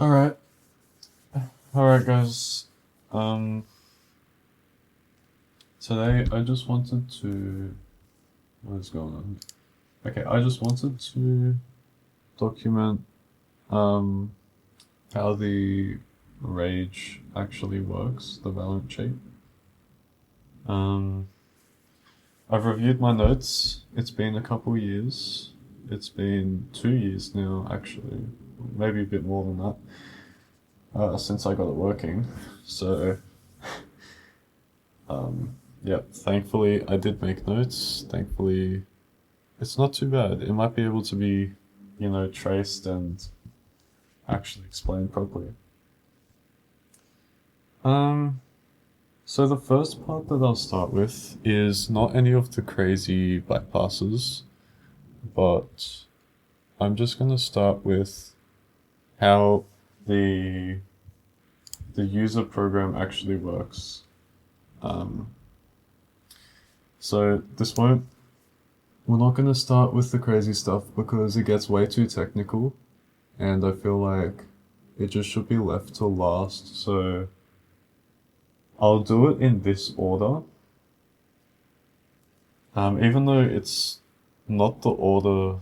Alright. Alright guys. Um Today I just wanted to what is going on? Okay, I just wanted to document um how the rage actually works, the valorant cheat. Um I've reviewed my notes. It's been a couple years. It's been 2 years now actually. Maybe a bit more than that. Since I got it working. So yeah, thankfully I did make notes. Thankfully, it's not too bad. It might be able to be, traced and actually explained properly. Um, so the first part that I'll start with is not any of the crazy bypasses, but I'm just gonna start with how the the user program actually works. Um, so this won't We're not going to start with the crazy stuff because it gets way too technical, and I feel like it just should be left to last. So I'll do it in this order, even though it's not the order.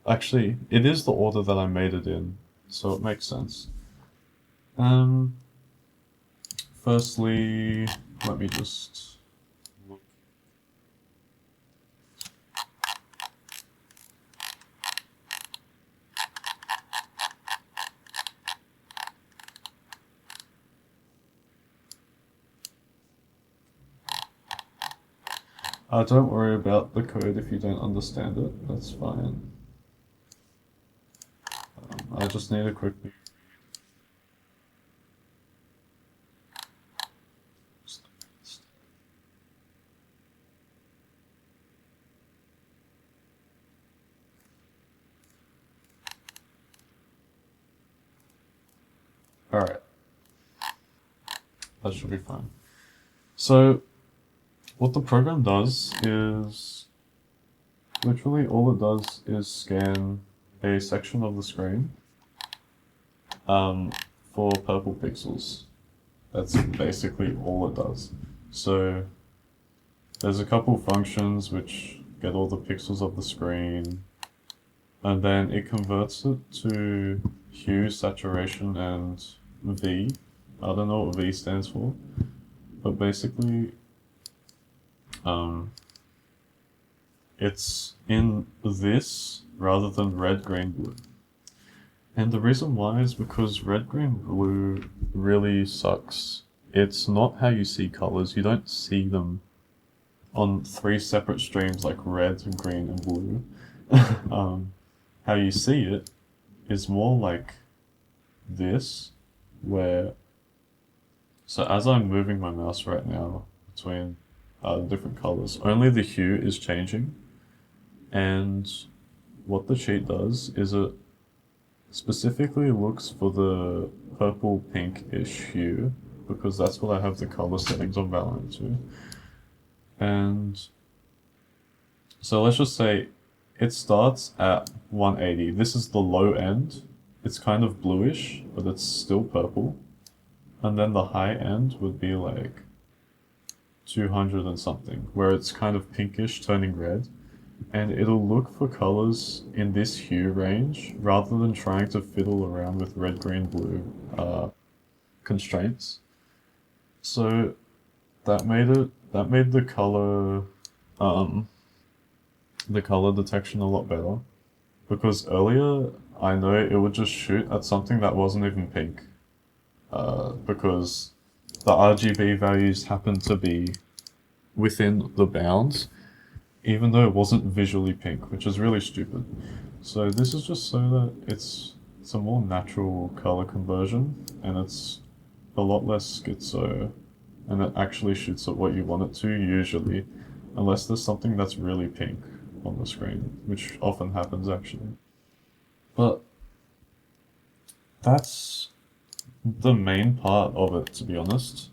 Actually, it is the order that I made it in, so it makes sense. Um, Firstly, let me just look. Don't worry about the code if you don't understand it. That's fine. I just need to quickly. Alright, that should be fine. So, what the program does is literally all it does is scan a section of the screen for purple pixels. That's basically all it does. So, there's a couple functions which get all the pixels of the screen, and then it converts it to hue, saturation, and V. I don't know what V stands for, but basically, it's in this rather than red, green, blue. And the reason why is because red, green, blue really sucks. It's not how you see colors. You don't see them on three separate streams like red, green, and blue. How you see it is more like this, where so as I'm moving my mouse right now between different colors, only the hue is changing, and what the cheat does is it specifically looks for the purple pink-ish hue because that's what I have the color settings on Valorant to. And so let's just say it starts at 180. This is the low end. It's kind of bluish, but it's still purple. And then the high end would be like 200 and something, where it's kind of pinkish turning red. And it'll look for colors in this hue range rather than trying to fiddle around with red, green, blue constraints. So that made the color detection a lot better, because earlier I know it would just shoot at something that wasn't even pink, because the RGB values happen to be within the bounds, even though it wasn't visually pink, which is really stupid. So this is just so that it's a more natural color conversion, and it's a lot less schizo, and it actually shoots at what you want it to usually, unless there's something that's really pink on the screen, which often happens actually. But that's the main part of it, to be honest.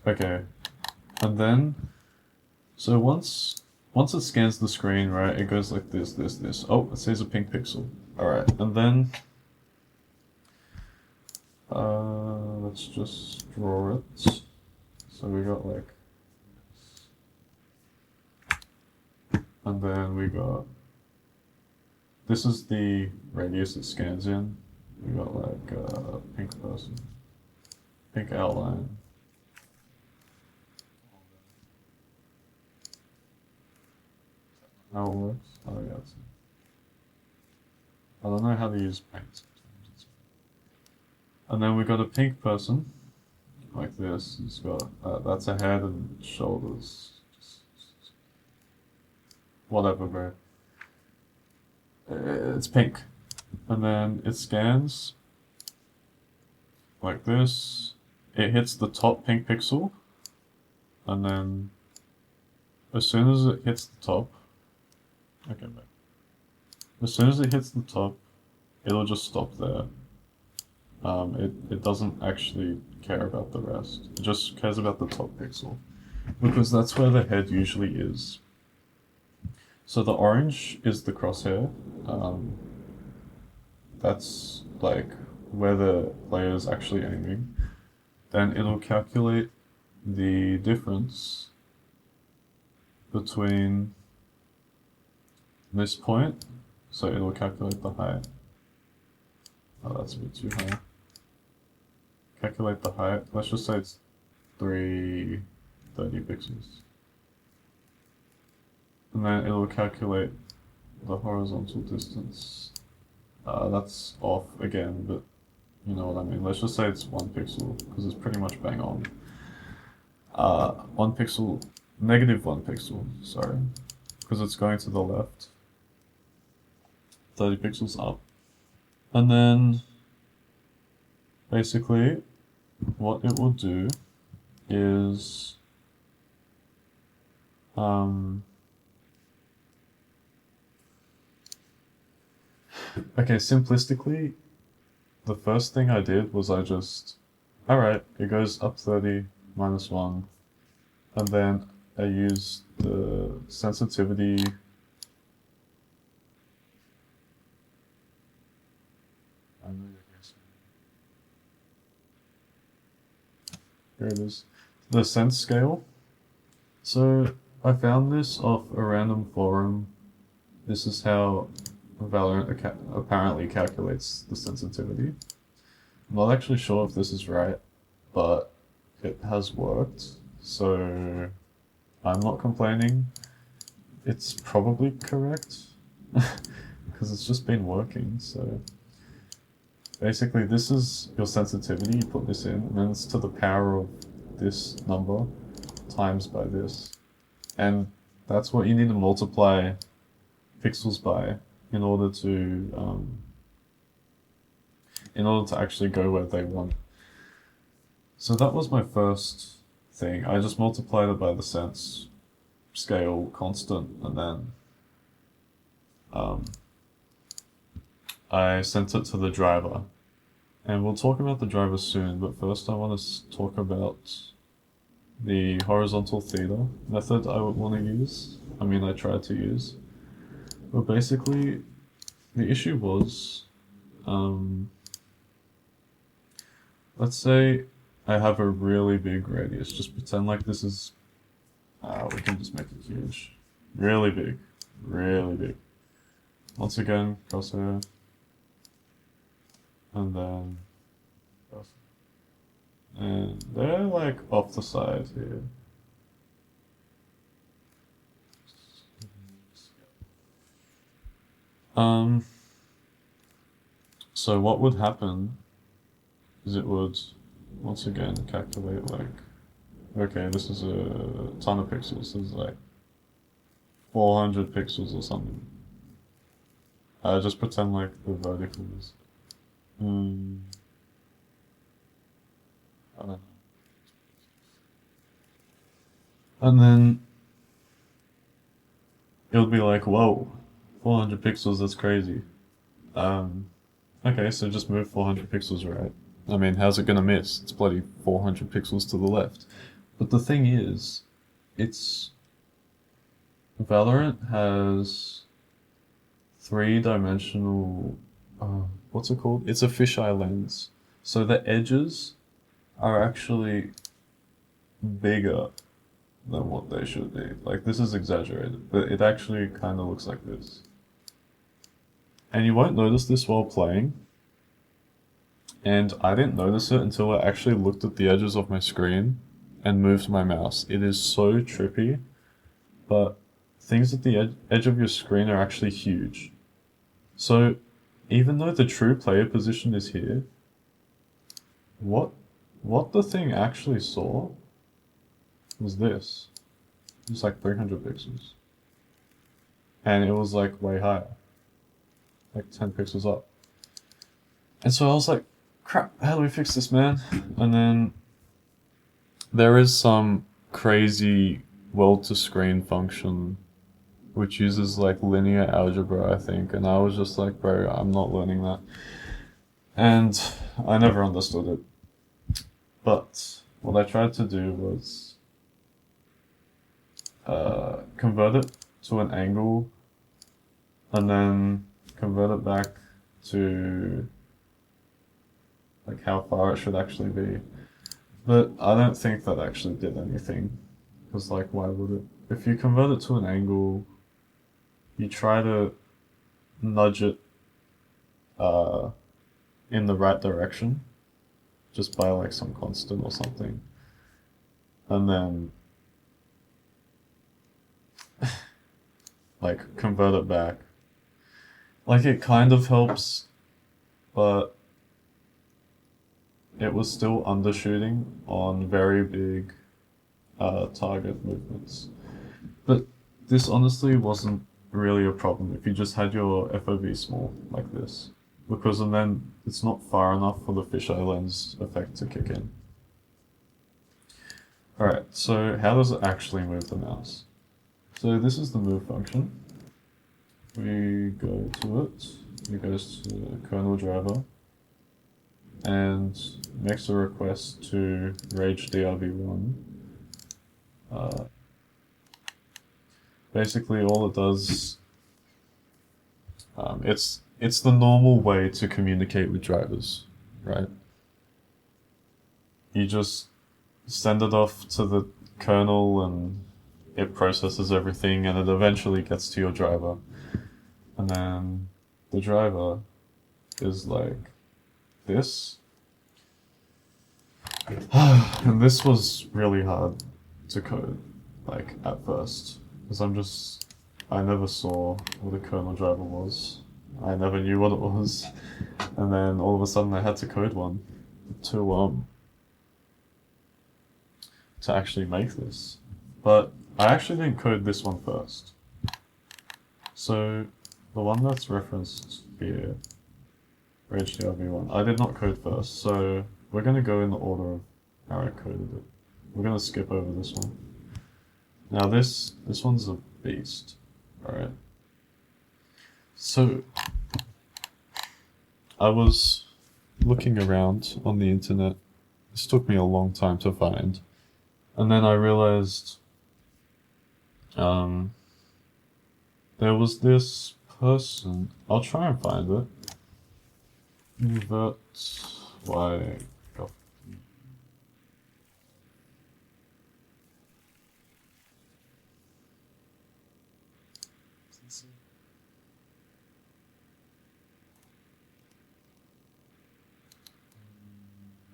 Okay, and then so once it scans the screen, right, it goes like this, this, this. Oh, it says a pink pixel. Alright, and then let's just draw it. So we got like, and then we got, this is the radius it scans in. We got like pink person, pink outline. How it works? Oh yeah, I don't know how to use paint. And then we got a pink person, like this. It's got that's a head and shoulders. Whatever, bro. It's pink, and then it scans like this. It hits the top pink pixel, and then as soon as it hits the top, okay, back. As soon as it hits the top, it'll just stop there. It doesn't actually care about the rest. It just cares about the top pixel, because that's where the head usually is. So the orange is the crosshair. That's like where the player is actually aiming. Then it'll calculate the difference between this point. So it'll calculate the height. Oh, that's a bit too high. Calculate the height. Let's just say it's 330 pixels. And then it'll calculate the horizontal distance. That's off again, but you know what I mean. Let's just say it's 1 pixel, because it's pretty much bang on. 1 pixel, negative 1 pixel, sorry, because it's going to the left. 30 pixels up. And then, basically, what it will do is, okay, simplistically, the first thing I did was I just, alright, it goes up 30, minus 1, and then I used the sensitivity. Here it is. The sense scale. So I found this off a random forum. This is how Valorant apparently calculates the sensitivity. I'm not actually sure if this is right, but it has worked, so I'm not complaining. It's probably correct, because it's just been working, so... Basically, this is your sensitivity, you put this in, and then it's to the power of this number times by this. And that's what you need to multiply pixels by in order to actually go where they want. So that was my first thing. I just multiplied it by the sense scale constant, and then I sent it to the driver. And we'll talk about the driver soon, but first I want to talk about the horizontal theta method I would want to use. I mean, I tried to use. But basically, the issue was, let's say I have a really big radius. Just pretend like this is, we can just make it huge. Really big. Really big. Once again, crosshair. And then, and they're like off the side here. So what would happen is it would, once again, calculate like, okay, this is a ton of pixels. This is like 400 pixels or something. Just pretend like the vertical is. I don't know. And then it would be like, whoa, 400 pixels, that's crazy. Okay, so just move 400 pixels, right? I mean, how's it gonna miss? It's bloody 400 pixels to the left. But the thing is, it's Valorant has three-dimensional, what's it called? It's a fisheye lens. So the edges are actually bigger than what they should be. Like, this is exaggerated, but it actually kind of looks like this. And you won't notice this while playing. And I didn't notice it until I actually looked at the edges of my screen and moved my mouse. It is so trippy, but things at the edge of your screen are actually huge. So even though the true player position is here, what the thing actually saw was this. It was like 300 pixels. And it was like way higher. Like 10 pixels up. And so I was like, crap, how do we fix this, man? And then there is some crazy world to screen function which uses like linear algebra, I think, and I was just like, bro, I'm not learning that. And I never understood it. But what I tried to do was convert it to an angle and then convert it back to like how far it should actually be. But I don't think that actually did anything. Because like, why would it? If you convert it to an angle, you try to nudge it in the right direction just by like some constant or something. And then like convert it back. Like it kind of helps, but it was still undershooting on very big target movements. But this honestly wasn't really a problem if you just had your FOV small like this, because then it's not far enough for the fisheye lens effect to kick in. Alright, so how does it actually move the mouse? So this is the move function. We go to it, it goes to kernel driver, and makes a request to Rage DRV1. Basically, all it does, it's the normal way to communicate with drivers, right? You just send it off to the kernel and it processes everything and it eventually gets to your driver. And then the driver is like this. And this was really hard to code, like at first, because I never saw what a kernel driver was. I never knew what it was. And then all of a sudden I had to code one to actually make this. But I actually didn't code this one first. So the one that's referenced here, HDRV1, I did not code first, so we're going to go in the order of how I coded it. We're going to skip over this one. Now this one's a beast, alright? So I was looking around on the internet. This took me a long time to find. And then I realized there was this person. I'll try and find it. But why?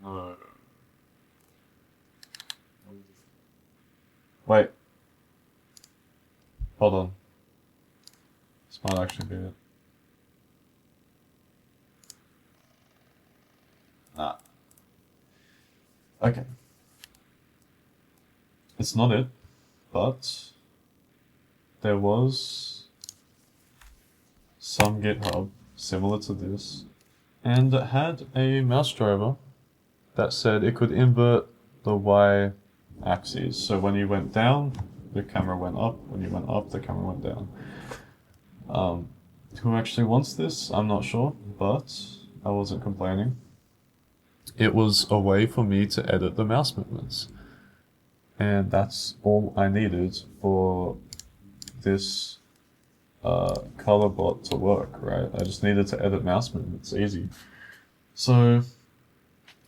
No. Wait. Hold on. This might actually be it. Ah. Okay. It's not it, but there was some GitHub similar to this, and it had a mouse driver that said it could invert the Y axes. So when you went down, the camera went up. When you went up, the camera went down. Who actually wants this? I'm not sure, but I wasn't complaining. It was a way for me to edit the mouse movements. And that's all I needed for this color bot to work, right? I just needed to edit mouse movements, easy. So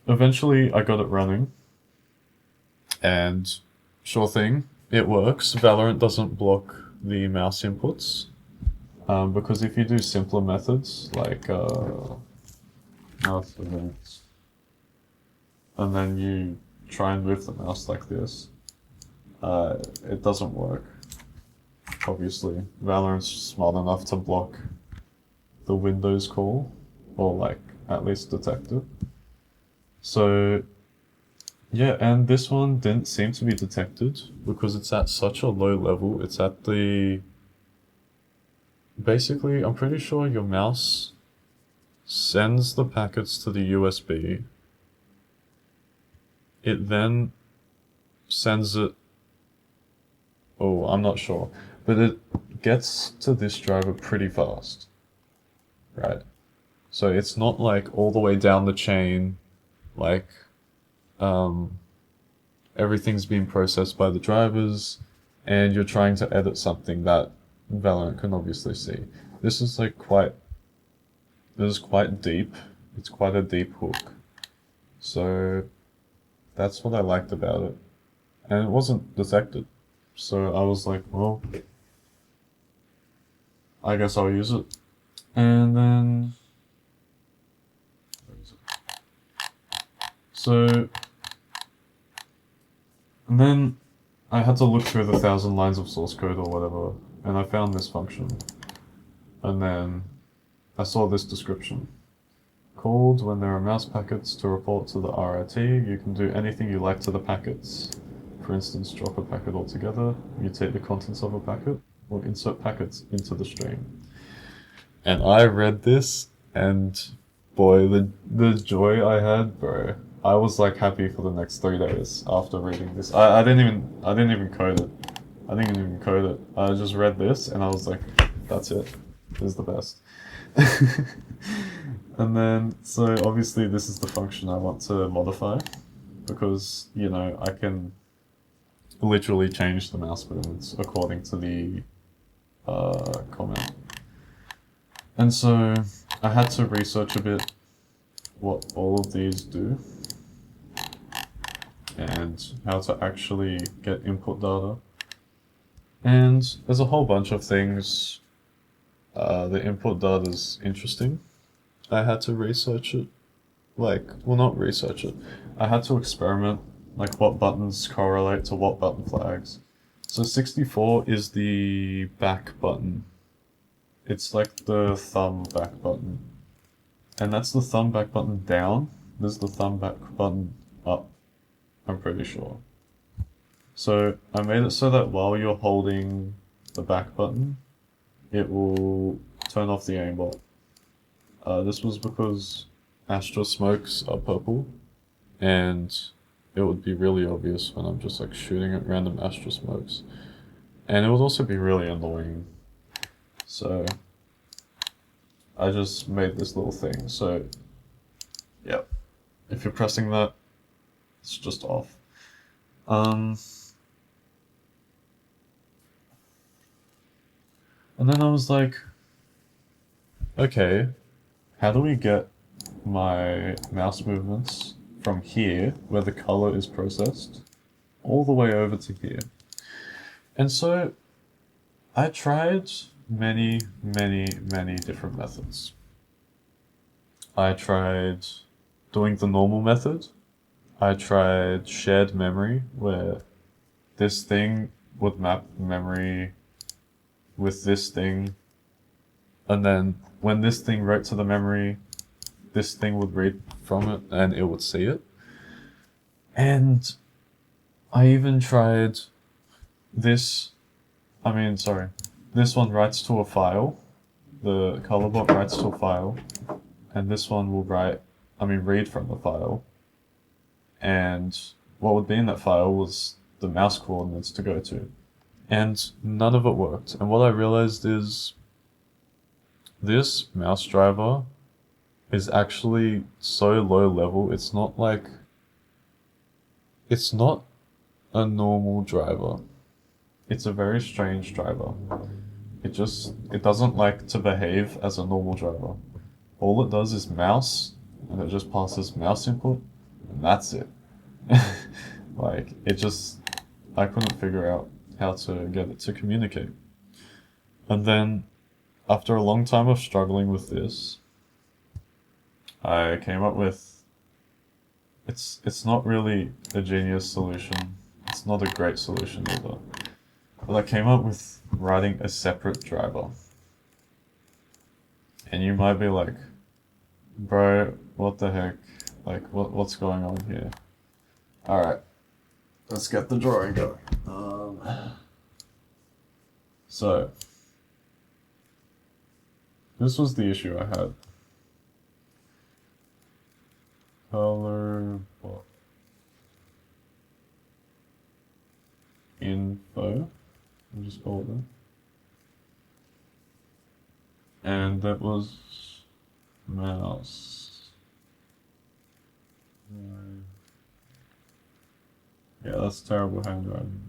eventually I got it running, and sure thing, it works. Valorant doesn't block the mouse inputs, because if you do simpler methods like mouse events, and then you try and move the mouse like this, it doesn't work. Obviously, Valorant's smart enough to block the Windows call, or like at least detect it. So yeah, and this one didn't seem to be detected because it's at such a low level. It's at the... Basically, I'm pretty sure your mouse sends the packets to the USB. It then sends it... Oh, I'm not sure. But it gets to this driver pretty fast. Right? So it's not like all the way down the chain, like everything's being processed by the drivers, and you're trying to edit something that Valorant can obviously see. This is like this is quite deep. It's quite a deep hook. So that's what I liked about it. And it wasn't detected. So I was like, well, I guess I'll use it. And then... So... And then I had to look through the 1,000 lines of source code or whatever, and I found this function. And then I saw this description. Called when there are mouse packets to report to the RIT, you can do anything you like to the packets. For instance, drop a packet altogether, mutate the contents of a packet, or insert packets into the stream. And I read this, and boy, the joy I had, bro. I was like happy for the next 3 days after reading this. I didn't even code it. I didn't even code it. I just read this and I was like, that's it. This is the best. And then, so obviously this is the function I want to modify, because, you know, I can literally change the mouse movements according to the comment. And so I had to research a bit what all of these do, and how to actually get input data. And there's a whole bunch of things. The input data is interesting. I had to research it. Well, not research it. I had to experiment, like what buttons correlate to what button flags. So 64 is the back button. It's like the thumb back button. And that's the thumb back button down. This is the thumb back button up. I'm pretty sure. So I made it so that while you're holding the back button, it will turn off the aimbot. This was because Astra smokes are purple, and it would be really obvious when I'm just like shooting at random Astra smokes. And it would also be really annoying. So I just made this little thing. So, yep. If you're pressing that, it's just off. And then I was like, okay, how do we get my mouse movements from here, where the color is processed, all the way over to here? And so I tried many different methods. I tried doing the normal method. I tried shared memory, where this thing would map memory with this thing, and then when this thing wrote to the memory, this thing would read from it and it would see it. And I even tried this, this one writes to a file, the colorbot writes to a file, and this one will read from the file. And what would be in that file was the mouse coordinates to go to. And none of it worked. And what I realized is this mouse driver is actually so low level, it's not a normal driver. it's a very strange driver. It doesn't like to behave as a normal driver. All it does is mouse, and it just passes mouse input, and that's it. Like, I couldn't figure out how to get it to communicate. And then, after a long time of struggling with this, I came up with, it's not really a genius solution. It's not a great solution either. But I came up with writing a separate driver. And you might be like, bro, what the heck? Like, what's going on here? Alright, let's get the drawing going. So, this was the issue I had. Color what? Info. I'll just call it that. And that was mouse. Yeah, that's terrible handwriting.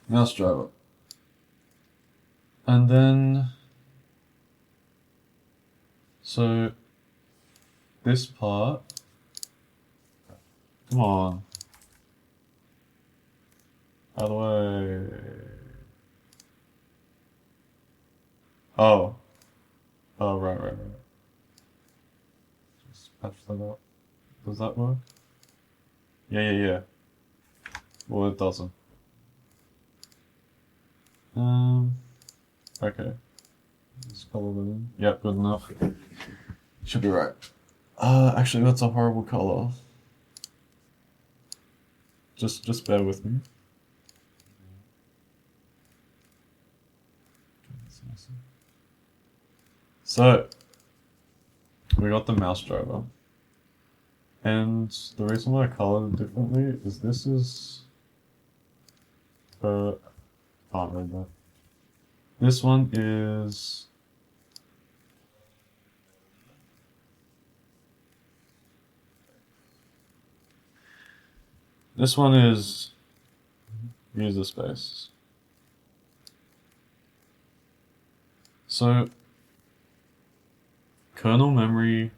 Mouse driver. And then, so this part, come on. How do I? Oh. Oh, right. Just patch that up. Does that work? Yeah. Well, it doesn't. Okay. Let's color that in. Yep, good enough. Should be right. Actually, that's a horrible color. Just bear with me. So, we got the mouse driver. And the reason why I colored it differently is this is... can't read that. This one is... This one is user space. So, kernel memory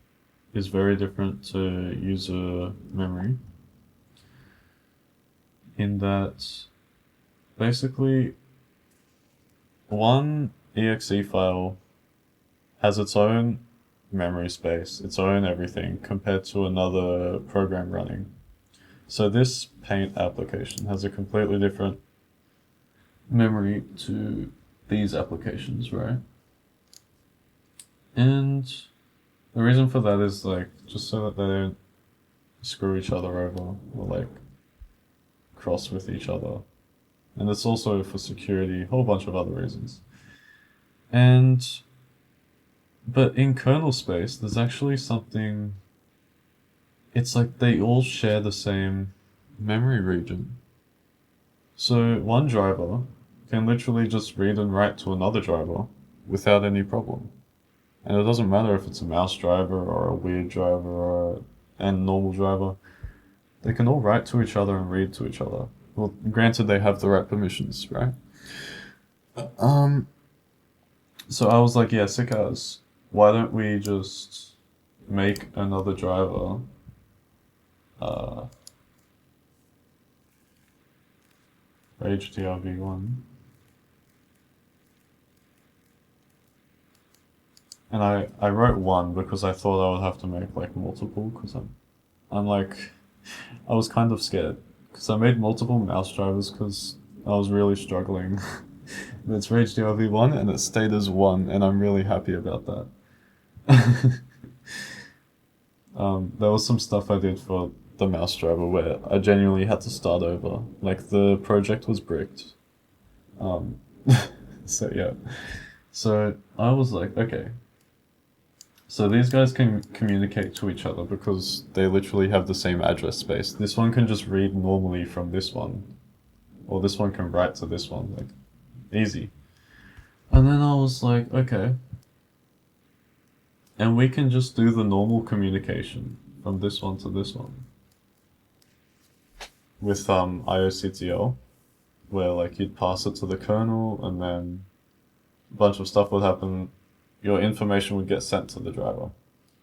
is very different to user memory in that basically one exe file has its own memory space, its own everything compared to another program running. So this Paint application has a completely different memory to these applications, right? And the reason for that is like just so that they don't screw each other over or like cross with each other. And it's also for security, a whole bunch of other reasons. But in kernel space, there's actually something, it's like they all share the same memory region. So one driver can literally just read and write to another driver without any problem. And it doesn't matter if it's a mouse driver or a weird driver or a normal driver. They can all write to each other and read to each other. Well, granted they have the right permissions, right? So I was like, yeah, sick as. Why don't we just make another driver HDRv1. And I wrote one because I thought I would have to make like multiple because I'm like, I was kind of scared because I made multiple mouse drivers because I was really struggling. It's for HDRv1 and it stayed as one and I'm really happy about that. There was some stuff I did for the mouse driver where I genuinely had to start over. Like the project was bricked. So yeah. So I was like, okay. So these guys can communicate to each other because they literally have the same address space. This one can just read normally from this one. Or this one can write to this one, like, easy. And then I was like, okay. And we can just do the normal communication from this one to this one. With IOCTL, where like you'd pass it to the kernel and then a bunch of stuff would happen. Your information would get sent to the driver.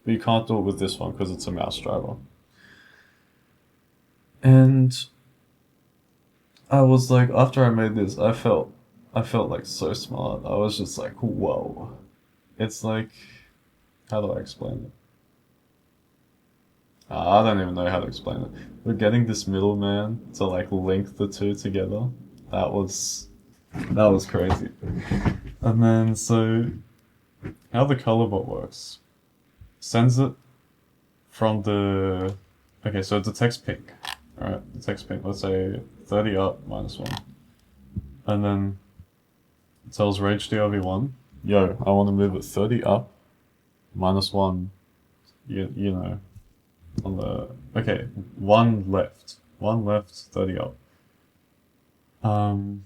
But you can't do it with this one because it's a mouse driver. And I was like, after I made this, I felt like so smart. I was just like, whoa. It's like, how do I explain it? I don't even know how to explain it. But getting this middleman to like link the two together, that was crazy. And then so how the color bot works, sends it from the, okay, so it detects pink. Alright, detects pink, let's say 30 up -1. And then it tells Rage DRV1, yo, I want to move it 30 up -1, you know, on the, okay, one left, 30 up. And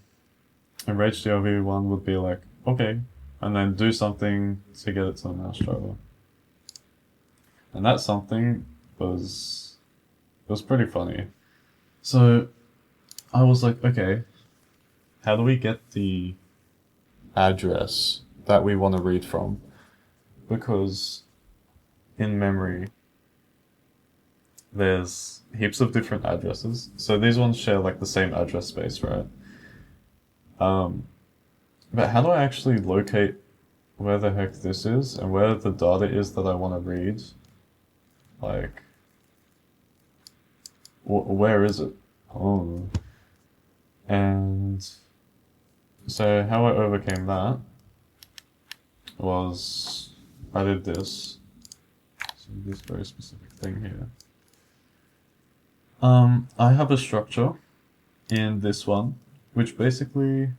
Rage DRV1 would be like, okay, and then do something to get it to the mouse driver. And that something was pretty funny. So I was like, okay, how do we get the address that we want to read from? Because in memory, there's heaps of different addresses. So these ones share like the same address space, right? But how do I actually locate where the heck this is and where the data is that I want to read? Like, where is it? Oh. And so how I overcame that was I did this. So this very specific thing here. I have a structure in this one, which basically,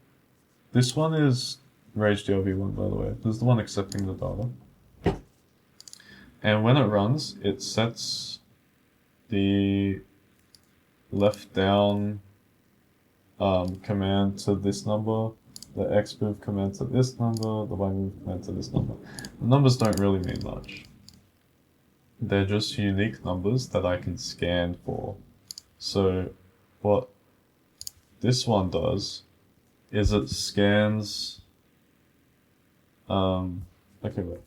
this one is Rage DLV1, by the way. This is the one accepting the data. And when it runs, it sets the left down command to this number, the X move command to this number, the Y move command to this number. The numbers don't really mean much. They're just unique numbers that I can scan for. So what this one does is it scans, okay, wait.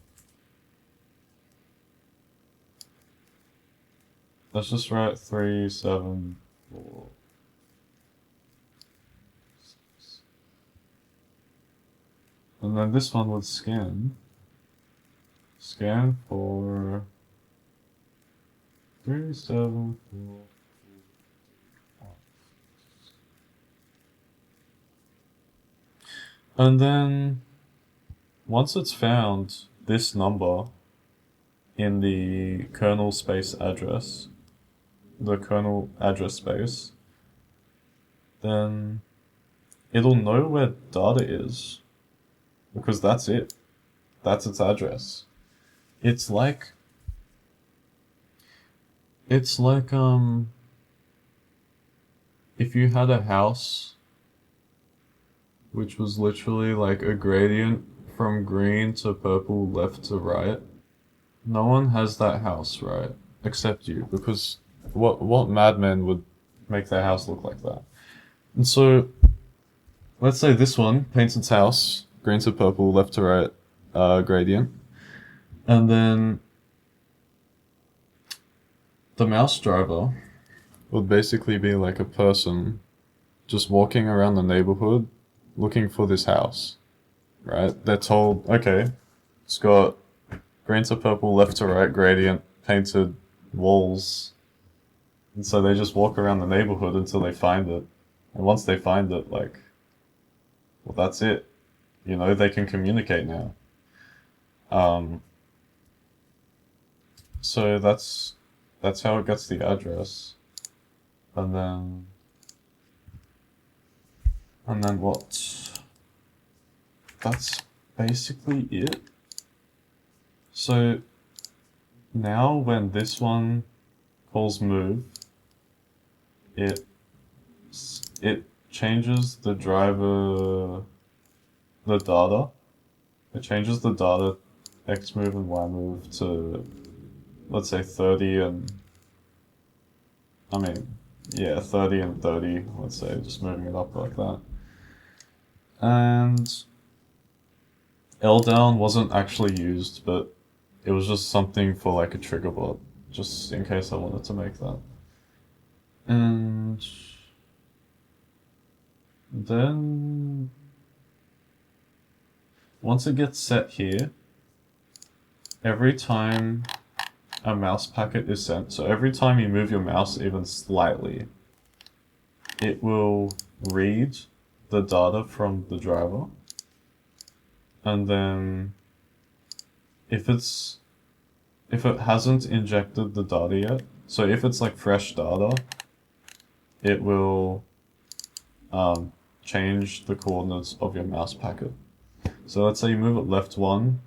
Let's just write 3, 7, 4, 6. And then this one would scan for 3, 7, 4. And then once it's found this number in the kernel space address, the kernel address space, then it'll know where data is, because that's it. That's its address. It's like if you had a house which was literally like a gradient from green to purple left to right. No one has that house, right? Except you, because what madman would make their house look like that? And so, let's say this one paints its house green to purple, left to right, gradient, and then the mouse driver would basically be like a person just walking around the neighborhood looking for this house, right? They're told, okay, it's got green to purple, left to right, gradient, painted walls. And so they just walk around the neighborhood until they find it. And once they find it, like, well, that's it. You know, they can communicate now. So that's how it gets the address. And then what? That's basically it. So now when this one calls move, it changes the driver, the data. It changes the data X move and Y move to, let's say 30 and, 30 and 30, let's say, just moving it up like that. And L down wasn't actually used, but it was just something for like a trigger bot, just in case I wanted to make that. And then once it gets set here, every time a mouse packet is sent, so every time you move your mouse even slightly, it will read the data from the driver, and then if it hasn't injected the data yet, so if it's like fresh data, it will change the coordinates of your mouse packet. So let's say you move it left 1,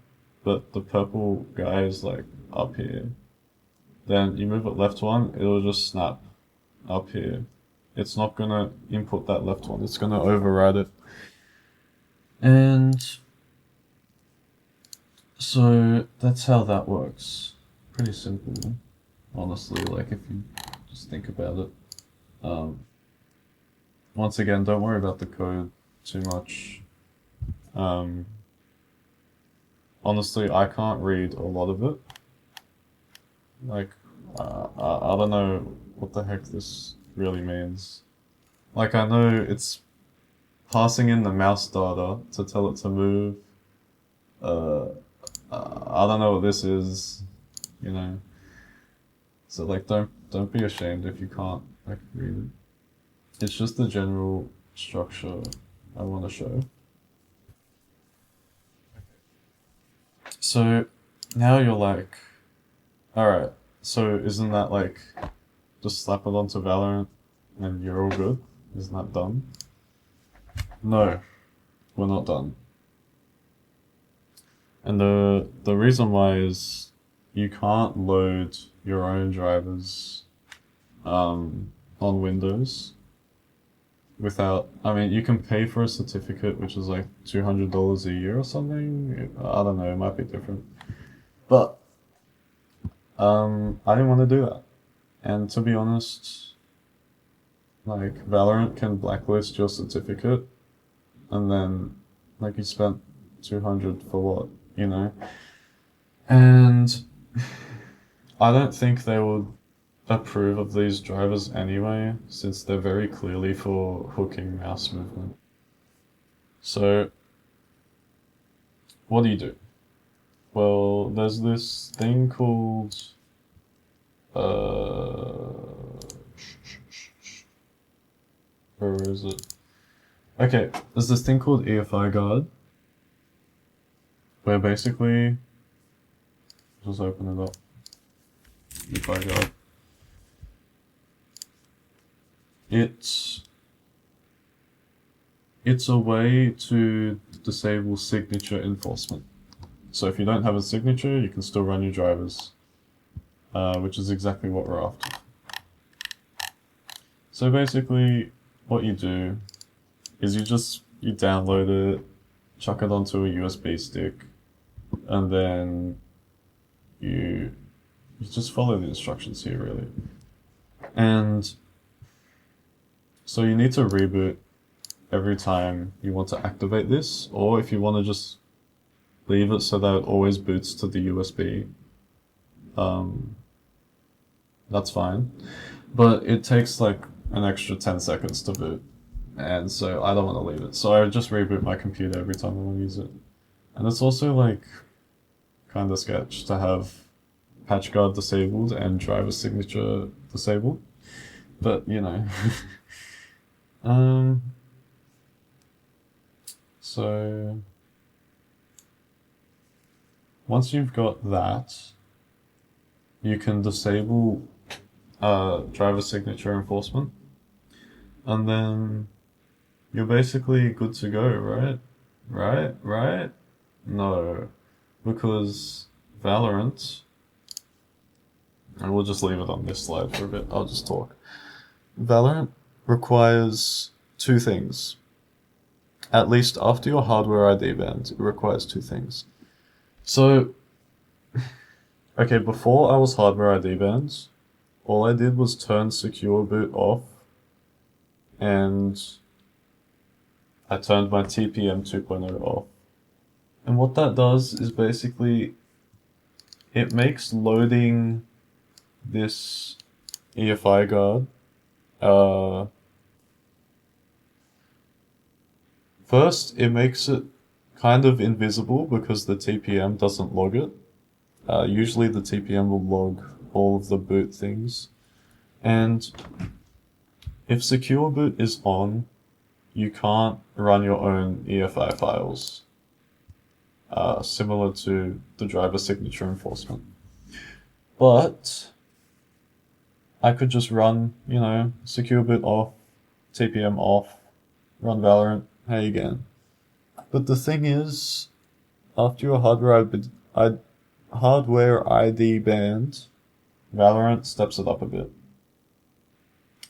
but the purple guy is like up here. Then you move it left 1, it'll just snap up here. It's not gonna input that left 1, it's gonna override it. And so that's how that works. Pretty simple, honestly, like if you just think about it. Once again, don't worry about the code too much. Honestly, I can't read a lot of it. Like, I don't know what the heck this really means. Like, I know it's passing in the mouse data to tell it to move. I don't know what this is, you know. So like, don't be ashamed if you can't like read it. It's just the general structure I want to show. So now you're like, alright, so isn't that like, just slap it onto Valorant and you're all good? Isn't that done? No, we're not done. And the reason why is you can't load your own drivers on Windows without, I mean, you can pay for a certificate, which is like $200 a year or something. I don't know, it might be different. But I didn't want to do that. And to be honest, like Valorant can blacklist your certificate and then like you spent 200 for what, you know? And I don't think they would approve of these drivers anyway, since they're very clearly for hooking mouse movement. So, what do? Well, there's this thing called where is it? Okay, there's this thing called EFI guard, where basically, just open it up. EFI guard. It's a way to disable signature enforcement. So if you don't have a signature, you can still run your drivers, which is exactly what we're after. So basically, what you do is you download it, chuck it onto a USB stick, and then you just follow the instructions here, really. And so you need to reboot every time you want to activate this, or if you want to just leave it so that it always boots to the USB, that's fine. But it takes like an extra 10 seconds to boot, and so I don't want to leave it. So I just reboot my computer every time I want to use it. And it's also like kind of sketch to have patch guard disabled and driver signature disabled, but you know. So once you've got that, you can disable driver signature enforcement, and then you're basically good to go, right? Right? No, because Valorant, and we'll just leave it on this slide for a bit, I'll just talk. Valorant requires two things. At least after your hardware ID bans, it requires two things. So, okay, before I was hardware ID banned, all I did was turn secure boot off and I turned my TPM 2.0 off. And what that does is basically it makes loading this EFI guard first it makes it kind of invisible because the TPM doesn't log it. Usually the TPM will log all of the boot things. And if secure boot is on, you can't run your own EFI files, similar to the driver signature enforcement. But I could just run, secure boot off, TPM off, run Valorant, hey again. But the thing is, after your hardware ID banned, Valorant steps it up a bit.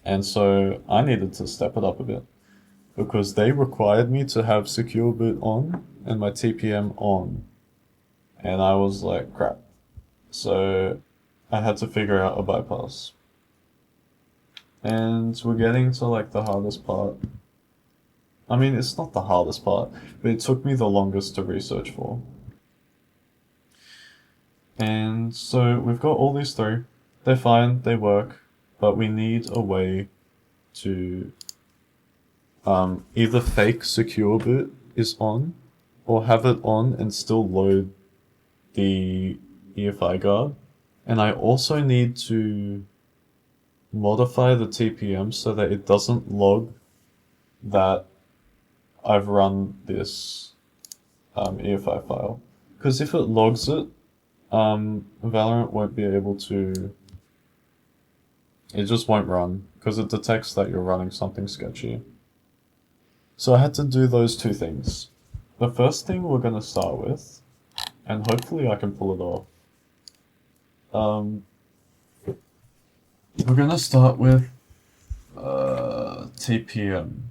And so I needed to step it up a bit because they required me to have secure boot on and my TPM on. And I was like, crap. So I had to figure out a bypass. And we're getting to like the hardest part. I mean, it's not the hardest part, but it took me the longest to research for. And so we've got all these three. They're fine, they work, but we need a way to either fake secure boot is on, or have it on and still load the EFI guard. And I also need to modify the TPM so that it doesn't log that I've run this EFI file. Because if it logs it, Valorant won't be able to... It just won't run, because it detects that you're running something sketchy. So I had to do those two things. The first thing we're going to start with, and hopefully I can pull it off. We're going to start with TPM.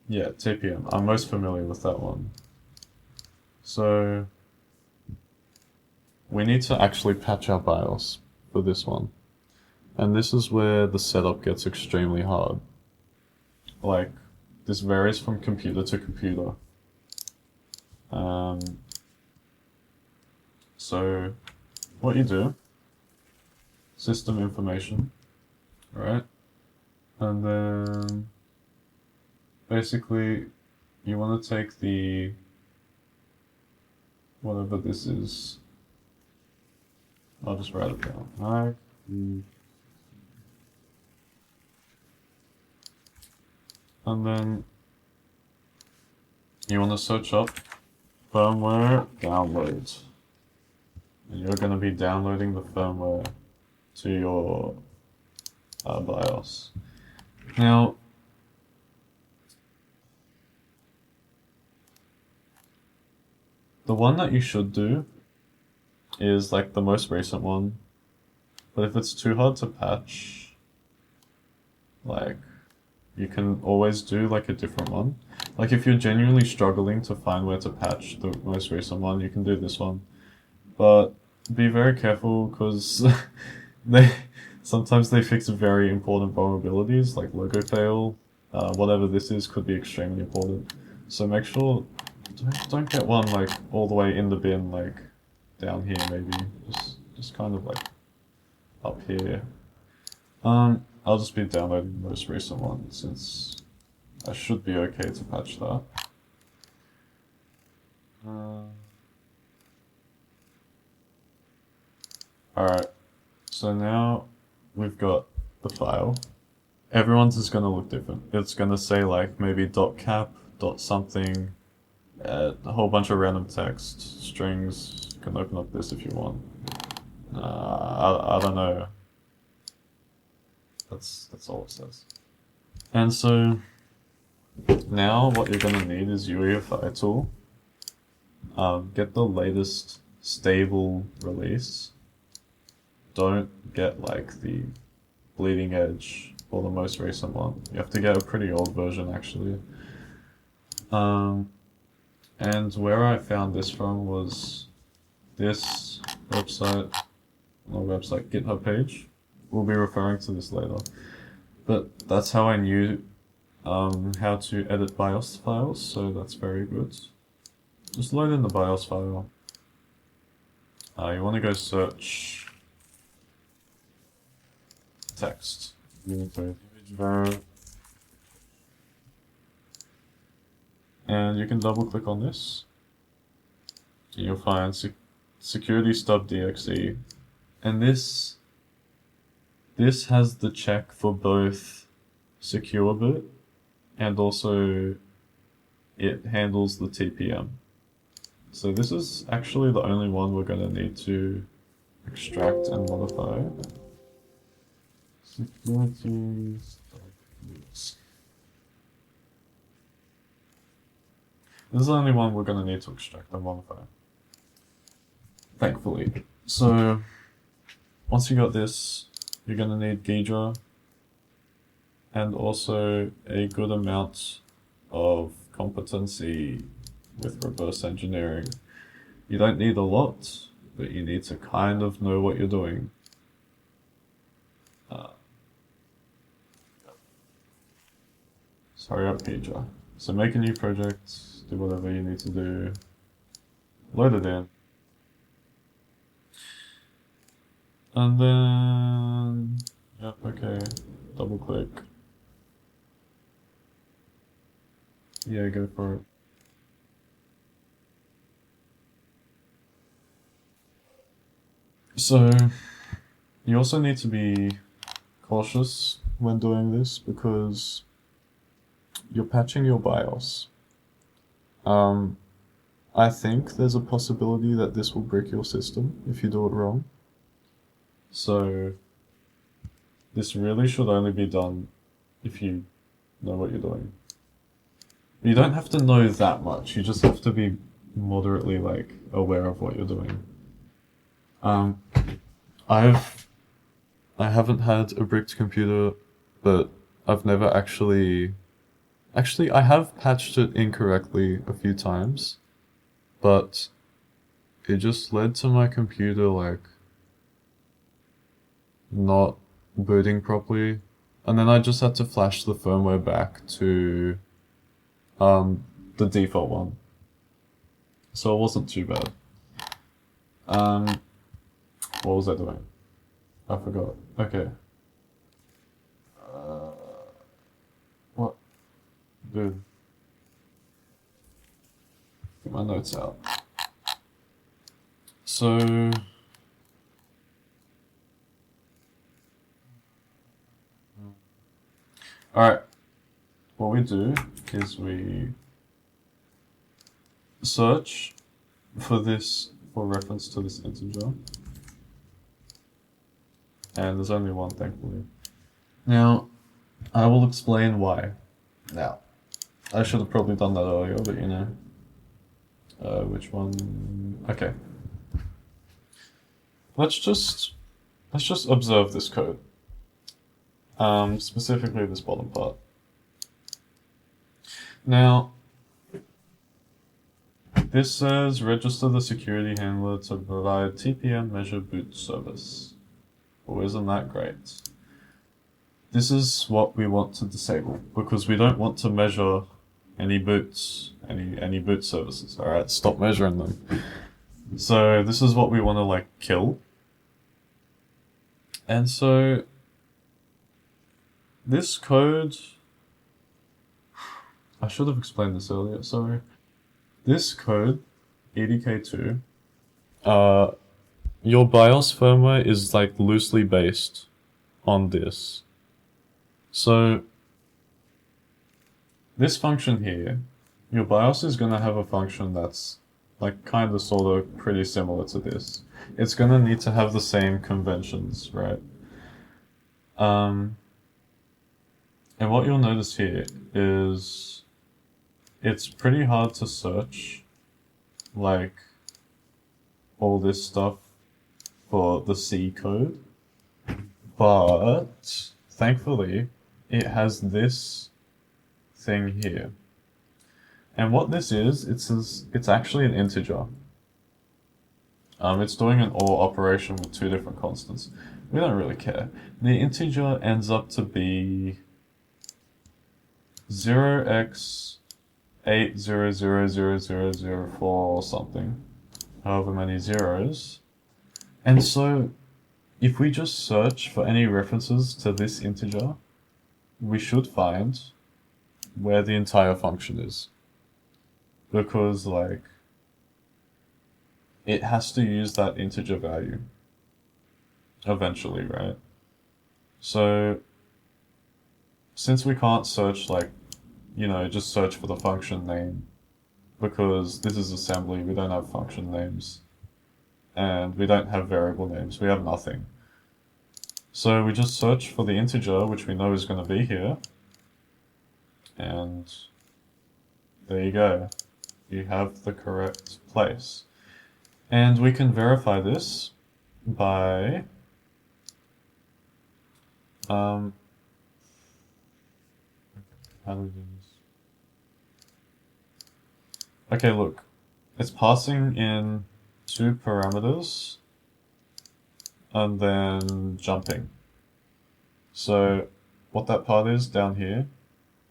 Yeah, TPM. I'm most familiar with that one. So we need to actually patch our BIOS for this one. And this is where the setup gets extremely hard. Like, this varies from computer to computer. So what you do, system information, right? And then basically you want to take the, whatever this is, I'll just write it down. Alright. And then you want to search up firmware downloads. And you're going to be downloading the firmware to your BIOS. Now, the one that you should do is like the most recent one. But if it's too hard to patch, like, you can always do like a different one. Like if you're genuinely struggling to find where to patch the most recent one, you can do this one. But be very careful because sometimes they fix very important vulnerabilities like logo fail. Whatever this is could be extremely important. So make sure don't get one like all the way in the bin, like down here maybe. Just kind of like up here. I'll just be downloading the most recent one since I should be okay to patch that. Alright, so now we've got the file. Everyone's is going to look different. It's going to say like maybe .cap, .something, a whole bunch of random text, strings. You can open up this if you want. I don't know. That's all it says. And so now what you're going to need is UEFI tool. Get the latest stable release. Don't get like the bleeding edge or the most recent one. You have to get a pretty old version actually. And where I found this from was this website, GitHub page. We'll be referring to this later. But that's how I knew how to edit BIOS files, so that's very good. Just load in the BIOS file. You want to go search text. Image var. And you can double click on this. And you'll find security stub.exe. And this has the check for both secure boot and also it handles the TPM. So this is actually the only one we're going to need to extract and modify. Security stub.exe. This is the only one we're going to need to extract and modify. Thankfully. So, once you got this, you're going to need Ghidra and also a good amount of competency with reverse engineering. You don't need a lot, but you need to kind of know what you're doing. So hurry up, Ghidra. So make a new project, do whatever you need to do, load it in. And then, yep, okay, double click. Yeah, go for it. So, you also need to be cautious when doing this because you're patching your BIOS. I think there's a possibility that this will break your system if you do it wrong. So, this really should only be done if you know what you're doing. You don't have to know that much, you just have to be moderately, like, aware of what you're doing. I haven't had a bricked computer, but I've never actually... Actually, I have patched it incorrectly a few times, but it just led to my computer, like, not booting properly, and then I just had to flash the firmware back to the default one. So it wasn't too bad. What was I doing? I forgot. Okay. What? Dude. Get my notes out. So... Alright, what we do is we search for reference to this integer. And there's only one, thankfully. Now, I will explain why. Now, I should have probably done that earlier, but you know. Which one? Okay. Let's just observe this code. Specifically this bottom part. Now, this says register the security handler to provide TPM measure boot service. Oh, isn't that great? This is what we want to disable because we don't want to measure any boots, any boot services. All right, stop measuring them. So this is what we want to like kill. And so this code, I should have explained this earlier, sorry. This code, EDK2, your BIOS firmware is like loosely based on this. So this function here, your BIOS is going to have a function that's like kind of sort of pretty similar to this. It's going to need to have the same conventions, right? And what you'll notice here is it's pretty hard to search like all this stuff for the C code, but thankfully it has this thing here. And what this is, it's actually an integer. It's doing an OR operation with two different constants. We don't really care. The integer ends up to be 0x 8000004 something, however many zeros. And so if we just search for any references to this integer, we should find where the entire function is. Because, like, it has to use that integer value eventually, right? So, since we can't search, like, just search for the function name, because this is assembly, we don't have function names, and we don't have variable names, we have nothing. So we just search for the integer, which we know is going to be here, and there you go. You have the correct place. And we can verify this by how do we do this? Okay, look. It's passing in two parameters and then jumping. So what that part is down here,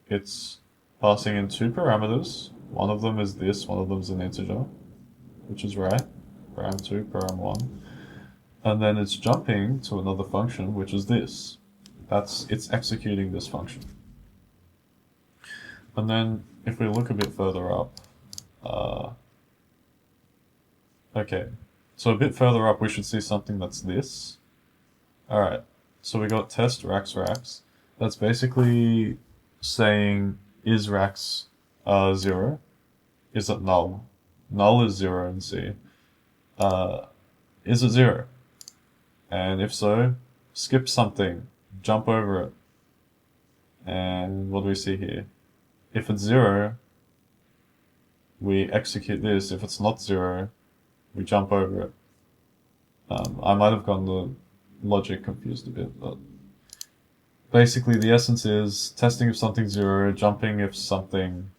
it's passing in two parameters. One of them is this, one of them is an integer, which is right. Param2, param1. And then it's jumping to another function, which is this. It's executing this function. And then if we look a bit further up, okay, so a bit further up we should see something that's this. Alright, so we got test rax rax. That's basically saying, is rax 0? Is it null? Null is 0 in C. Is it 0? And if so, skip something, jump over it. And what do we see here? If it's 0, we execute this. If it's not 0, we jump over it. I might have gotten the logic confused a bit, but basically the essence is testing if something's 0, jumping if something...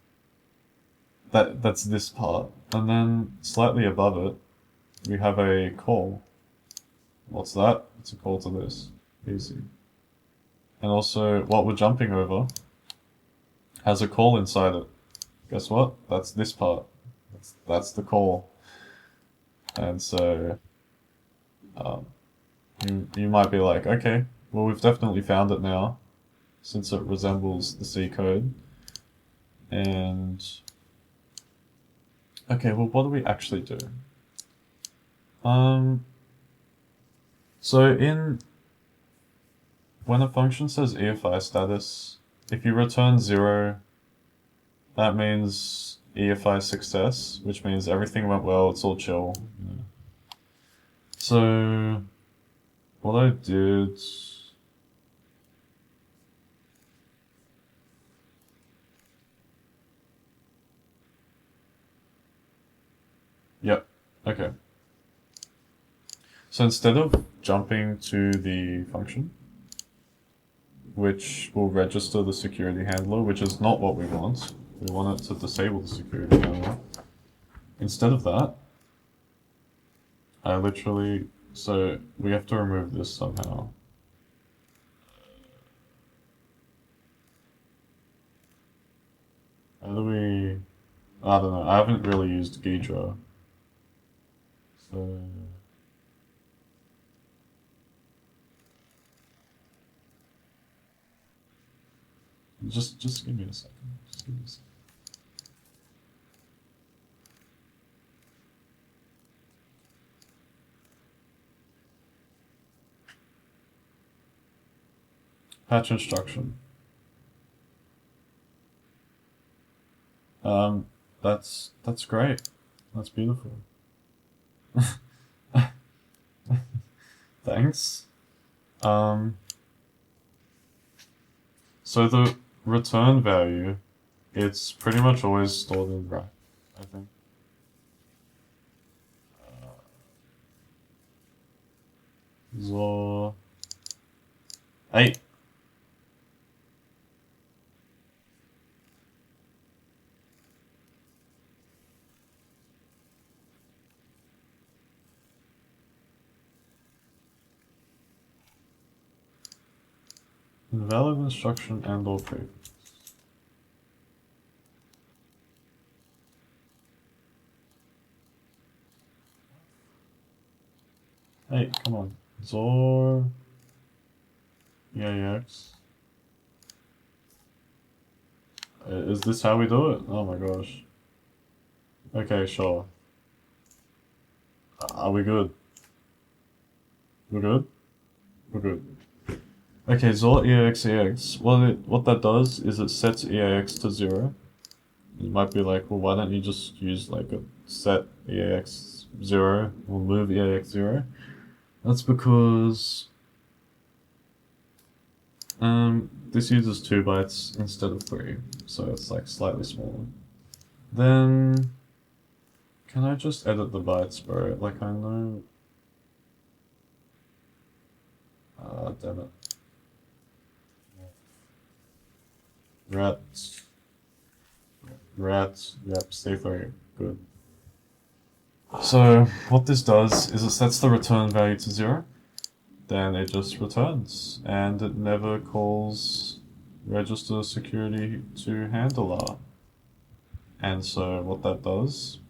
That's this part. And then slightly above it, we have a call. What's that? It's a call to this. Easy. And also, what we're jumping over has a call inside it. Guess what? That's this part. That's the call. And so, you might be like, okay, well, we've definitely found it now, since it resembles the C code. And, okay, well, what do we actually do? So when a function says EFI status, if you return 0, that means EFI success, which means everything went well, it's all chill. So what I did... Yep, okay. So instead of jumping to the function, which will register the security handler, which is not what we want. We want it to disable the security handler. Instead of that, I literally... So we have to remove this somehow. How do we... I don't know, I haven't really used Ghidra. So... Just give me a second. Just give me a second. Patch instruction. That's great. That's beautiful. Thanks. So the return value, it's pretty much always stored in rack, I think. So 8. Invalid instruction and or prefix. Hey, come on. Zor... EAX. Is this how we do it? Oh my gosh. Okay, sure. Are we good? We're good? We're good. Okay, Zor EAX. What that does is it sets EAX to 0. You might be like, well, why don't you just use like a set EAX 0 or move EAX 0? That's because this uses 2 bytes instead of 3, so it's like slightly smaller. Then can I just edit the bytes, bro? Like I know. Ah, damn it. Rats. Rats. Yep, C3. Good. So what this does is it sets the return value to 0. Then it just returns, and it never calls register security to handler. And so what that does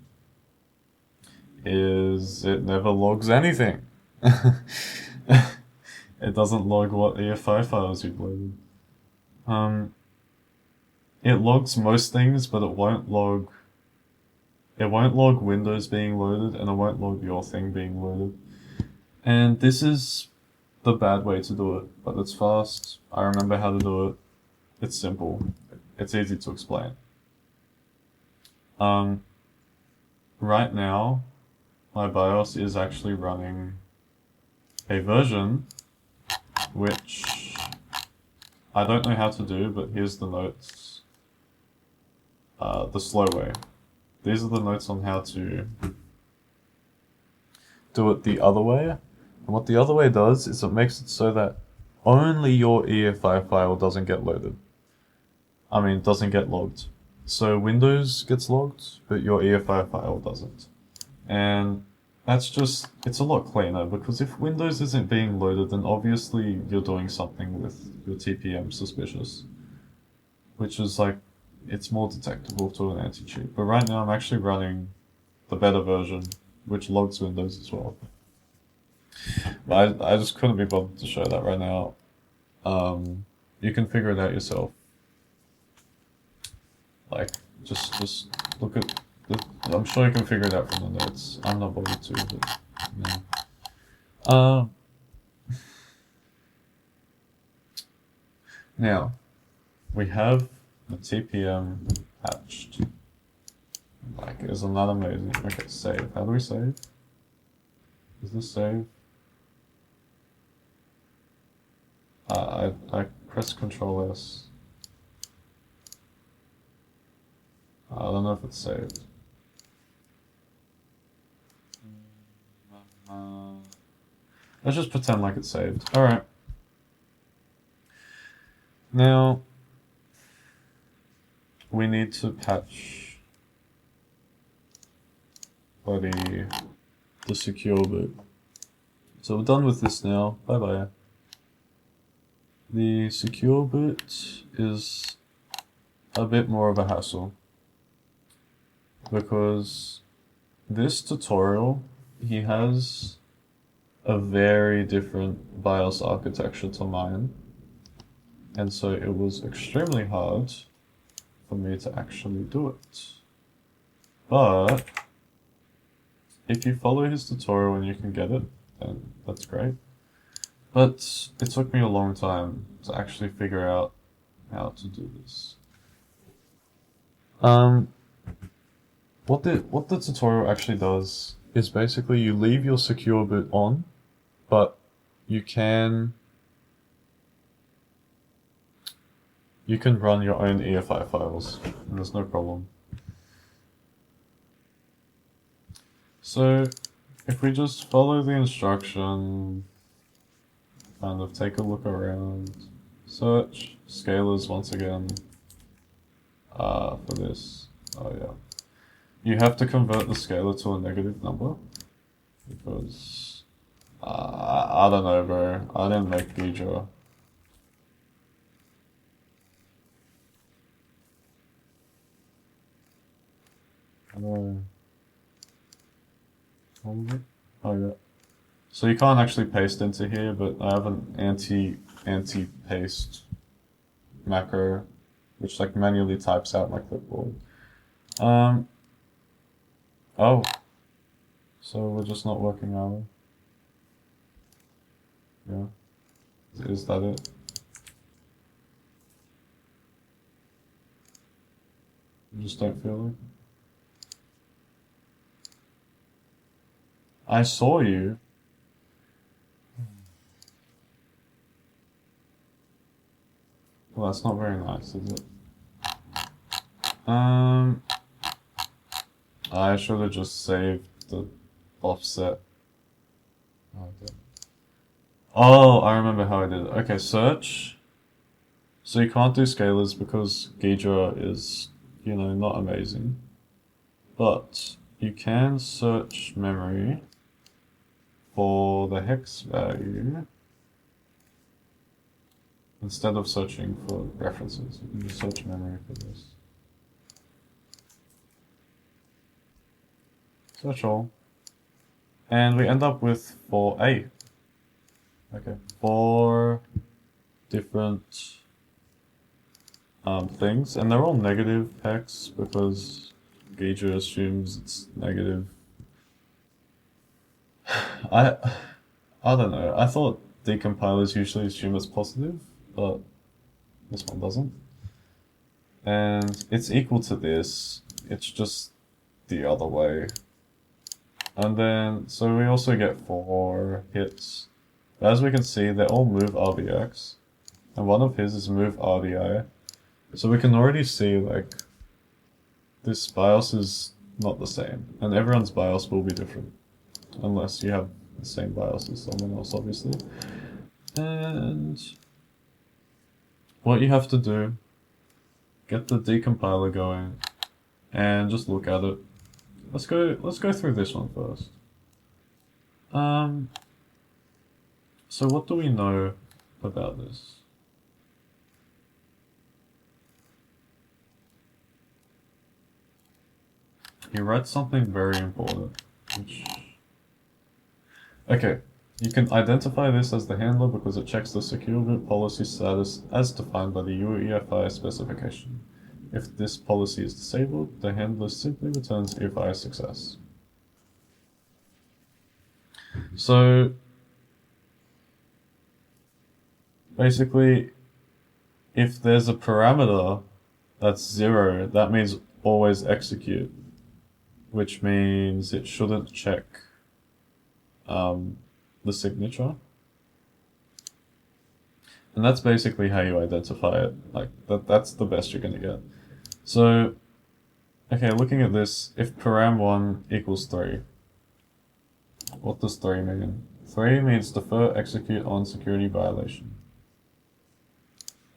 is it never logs anything. It doesn't log what EFI files you've loaded. It logs most things, but it won't log Windows being loaded, and it won't log your thing being loaded. And this is the bad way to do it, but it's fast. I remember how to do it. It's simple. It's easy to explain. Right now, my BIOS is actually running a version which I don't know how to do, but here's the notes. The slow way. These are the notes on how to do it the other way. And what the other way does is it makes it so that only your EFI file doesn't get loaded. I mean, doesn't get logged. So Windows gets logged, but your EFI file doesn't. And that's just, it's a lot cleaner, because if Windows isn't being loaded, then obviously you're doing something with your TPM suspicious. Which is like, it's more detectable to an anti-cheat. But right now I'm actually running the better version, which logs Windows as well. But I just couldn't be bothered to show that right now. You can figure it out yourself. Like, just look at I'm sure you can figure it out from the notes. I'm not bothered to, but no. Now, we have the TPM patched. Like, isn't that amazing? Okay, save. How do we save? Is this save? I press Control S. I don't know if it's saved. Let's just pretend like it's saved. Alright. Now, we need to patch the secure boot. So we're done with this now. Bye bye. The secure boot is a bit more of a hassle, because this tutorial, he has a very different BIOS architecture to mine, and so it was extremely hard for me to actually do it. But if you follow his tutorial and you can get it, then that's great. But it took me a long time to actually figure out how to do this. What the tutorial actually does is basically you leave your secure boot on, but you can run your own EFI files, and there's no problem. So if we just follow the instruction, kind of take a look around, search scalars once again, for this. Oh yeah. You have to convert the scalar to a negative number, because I don't know, bro. I didn't make Ghidra. I know. Oh yeah. So you can't actually paste into here, but I have an anti-paste macro, which like manually types out my clipboard. Um, oh, so we're just not working, are we? Yeah. Is that it? You just don't feel like it? I saw you. Well, that's not very nice, is it? I should have just saved the offset. Oh, I remember how I did it. Okay, search. So you can't do scalars because Ghidra is, not amazing. But you can search memory for the hex value instead of searching for references. You can just search memory for this. Search all. And we end up with 4A. Okay, 4 different things, and they're all negative hex because Ghidra assumes it's negative. I don't know. I thought decompilers usually assume it's positive, but this one doesn't. And it's equal to this. It's just the other way. And then, so we also get 4 hits. But as we can see, they all move RBX. And one of his is move RDI. So we can already see, like, this BIOS is not the same. And everyone's BIOS will be different. Unless you have the same BIOS as someone else, obviously. And what you have to do, get the decompiler going, and just look at it. Let's go through this one first. So what do we know about this? He writes something very important, which... Okay, you can identify this as the handler because it checks the secure boot policy status as defined by the UEFI specification. If this policy is disabled, the handler simply returns EFI success. So, basically, if there's a parameter that's 0, that means always execute, which means it shouldn't check the signature. And that's basically how you identify it. Like, that's the best you're gonna get. So, okay, looking at this, if param1 equals 3, what does 3 mean? 3 means defer execute on security violation.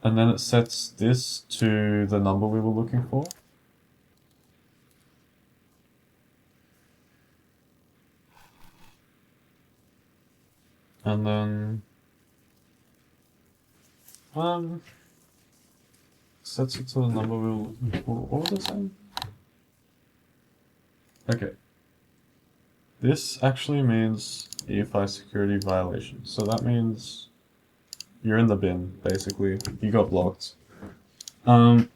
And then it sets this to the number we were looking for. And then sets it to the number we were looking for. What was it saying? Okay. This actually means EFI security violation. So that means you're in the bin, basically. You got blocked. But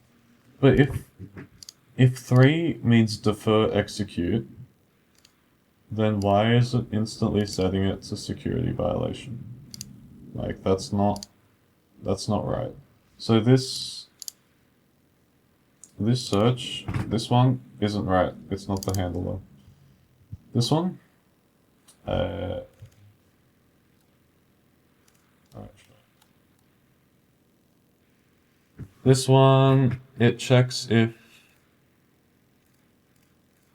if 3 means defer execute, then why is it instantly setting it to security violation? Like, that's not right. So this search, this one isn't right. It's not the handler. This one, alright, this one, it checks if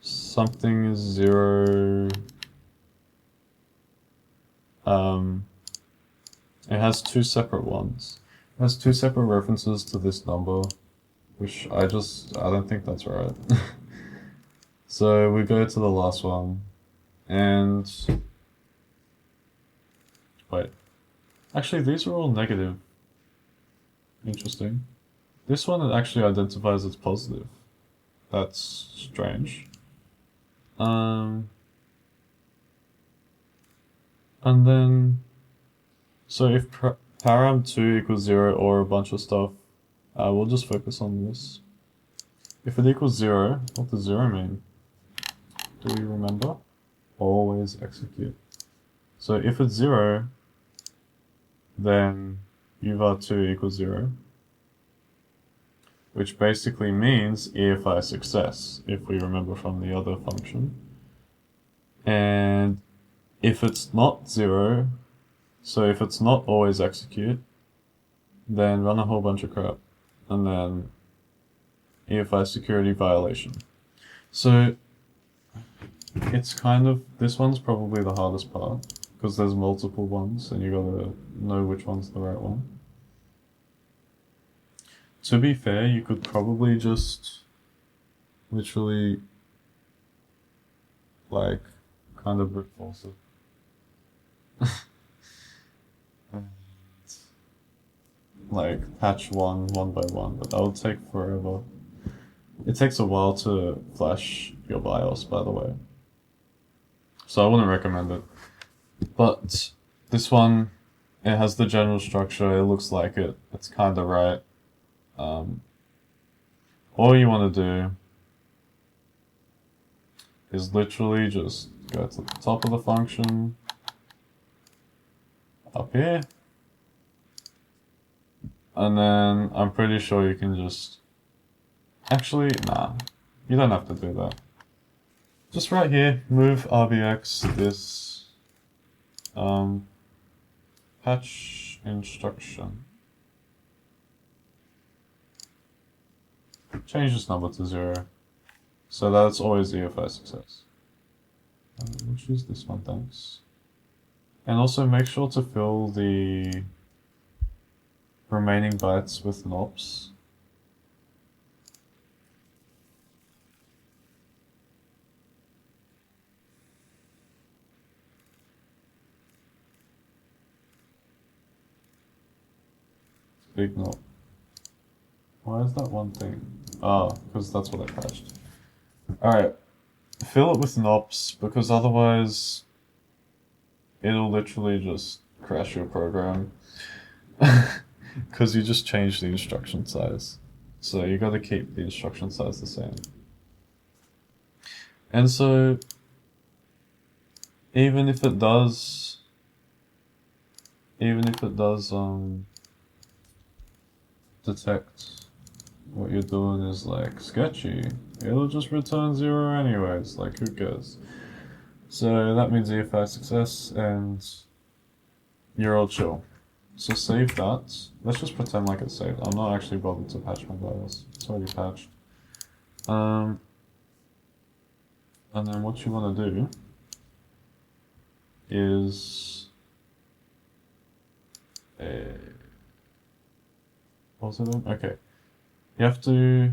something is 0. It has 2 separate ones. It has 2 separate references to this number, which I don't think that's right. So we go to the last one, and wait. Actually, these are all negative. Interesting. This one, it actually identifies as positive. That's strange. Oh, And then, so if param2 equals 0 or a bunch of stuff, we'll just focus on this. If it equals 0, what does 0 mean? Do we remember? Always execute. So if it's 0, then uvar2 equals 0, which basically means EFI success, if we remember from the other function. And if it's not 0, so if it's not always execute, then run a whole bunch of crap, and then EFI security violation. So it's kind of, this one's probably the hardest part, because there's multiple ones, and you gotta know which one's the right one. To be fair, you could probably just literally, like, kind of brute force it. And, like, patch one by one, but that would take forever. It takes a while to flash your BIOS, by the way. So I wouldn't recommend it. But this one, it has the general structure, it looks like it, it's kinda right. All you want to do is literally just go to the top of the function, up here, and then I'm pretty sure you can just, actually, nah, you don't have to do that. Just right here, move RBX, this, patch instruction. Change this number to 0, so that's always EFI success. We'll choose this one, thanks. And also make sure to fill the remaining bytes with NOPs. Big NOP. Why is that one thing? Ah, because that's what I patched. Alright, fill it with NOPs, because otherwise it'll literally just crash your program. Because you just changed the instruction size. So you gotta keep the instruction size the same. And so, even if it does detect what you're doing is like sketchy, it'll just return 0 anyways, like who cares? So that means EFI success and you're all chill. So save that. Let's just pretend like it's saved. I'm not actually bothered to patch my BIOS. It's already patched. And then what you want to do is what's it? Okay. You have to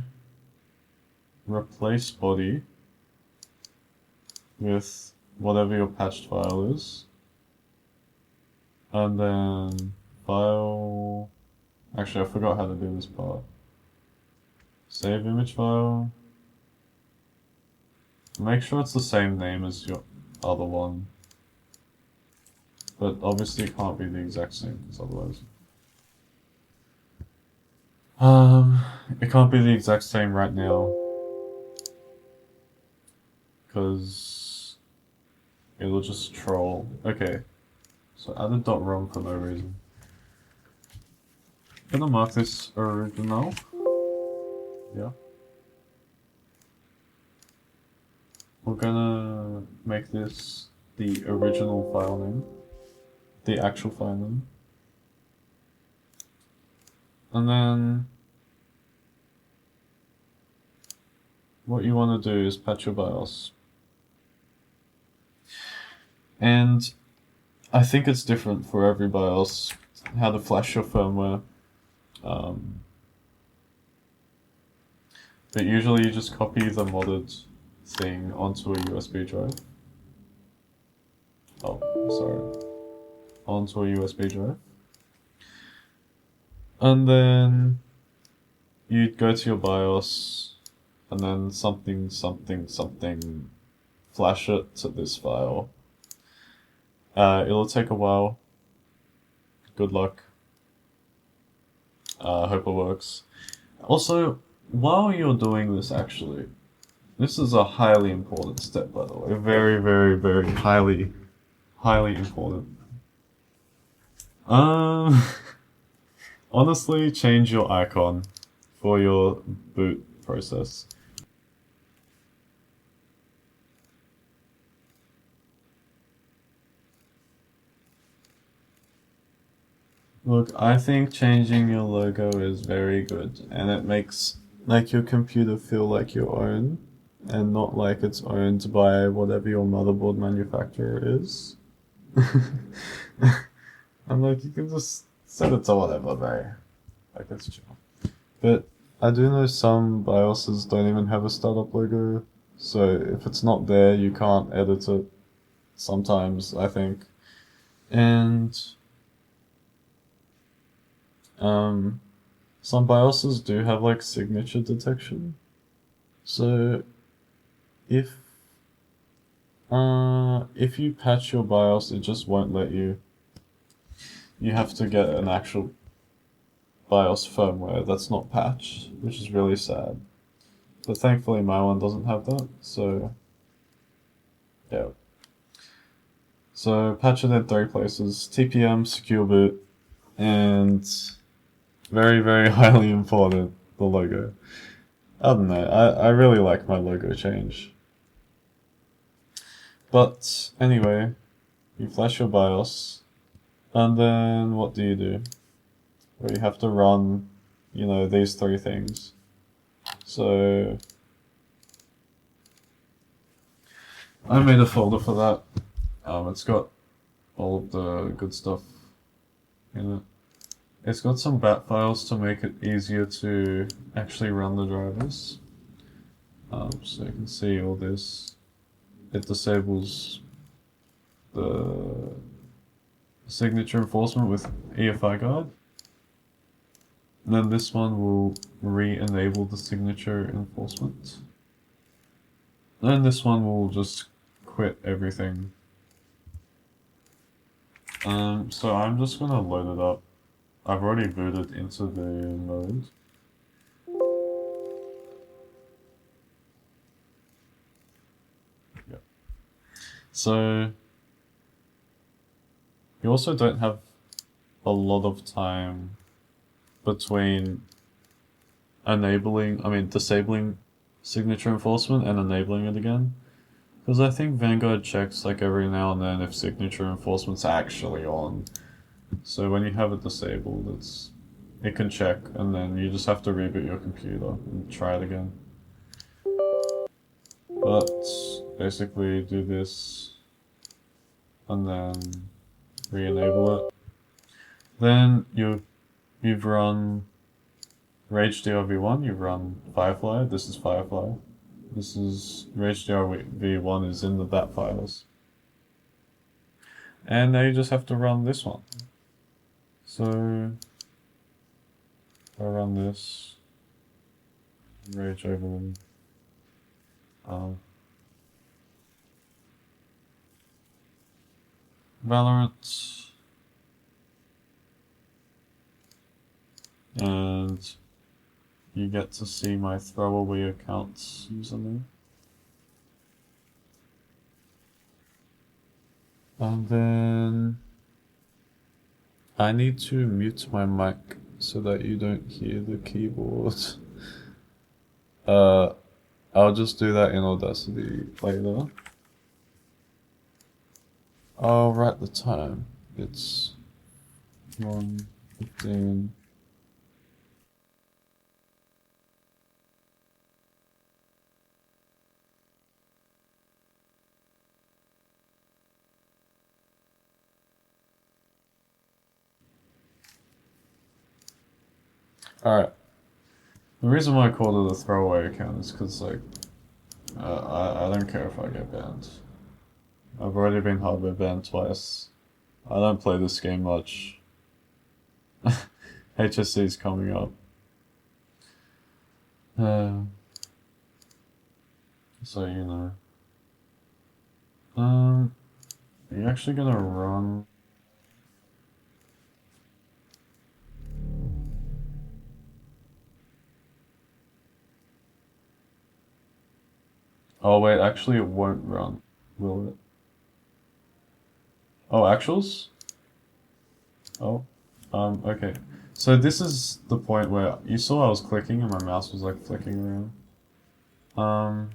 replace body with whatever your patched file is. And then file... Actually, I forgot how to do this part. Save image file. Make sure it's the same name as your other one. But obviously it can't be the exact same, because otherwise... it can't be the exact same right now. Because it'll just troll. Okay. So added .rom for no reason. I'm gonna mark this original. Yeah. We're gonna make this the original file name. The actual file name. And then what you want to do is patch your BIOS. And I think it's different for every BIOS, how to flash your firmware. But usually you just copy the modded thing onto a USB drive. Oh, sorry. Onto a USB drive. And then you'd go to your BIOS and then something, flash it to this file. It'll take a while. Good luck. Hope it works. Also, while you're doing this, actually, this is a highly important step, by the way. Very, very, very highly important. Um, honestly, change your icon for your boot process. Look, I think changing your logo is very good, and it makes like your computer feel like your own, and not like it's owned by whatever your motherboard manufacturer is. I'm like, you can just set it to whatever, bro. Like, it's chill. But I do know some BIOSes don't even have a startup logo, so if it's not there, you can't edit it sometimes, I think. And um, some BIOSes do have like signature detection. So if if you patch your BIOS, it just won't let you. You have to get an actual BIOS firmware that's not patched, which is really sad. But thankfully my one doesn't have that, so yeah. So patch it in 3 places: TPM, secure boot, and very, very highly important, the logo. I don't know, I really like my logo change. But anyway, you flash your BIOS, and then what do? Well, you have to run, these 3 things. So I made a folder for that. It's got all of the good stuff in it. It's got some bat files to make it easier to actually run the drivers. So you can see all this. It disables the signature enforcement with EFI guard. And then this one will re-enable the signature enforcement. And this one will just quit everything. So I'm just gonna load it up. I've already booted into the mode. Yep. So you also don't have a lot of time between disabling signature enforcement and enabling it again. Because I think Vanguard checks like every now and then if signature enforcement's actually on. So when you have it disabled, it can check, and then you just have to reboot your computer and try it again. But basically do this, and then re-enable it. Then you've run Rage DRV1, you've run Firefly. This is Firefly. This is Rage DRV1 is in the bat files. And now you just have to run this one. So I run this. Rage Overload. Valorant. And you get to see my throwaway account's username. And then I need to mute my mic so that you don't hear the keyboard. I'll just do that in Audacity later. I'll write the time. It's 1:15. Alright. The reason why I called it a throwaway account is because, like, I don't care if I get banned. I've already been hardware banned twice. I don't play this game much. HSC is coming up. So, Are you actually gonna run? Oh wait, actually it won't run, will it? Oh, actuals? Oh, okay. So this is the point where you saw I was clicking and my mouse was like flicking around. Um,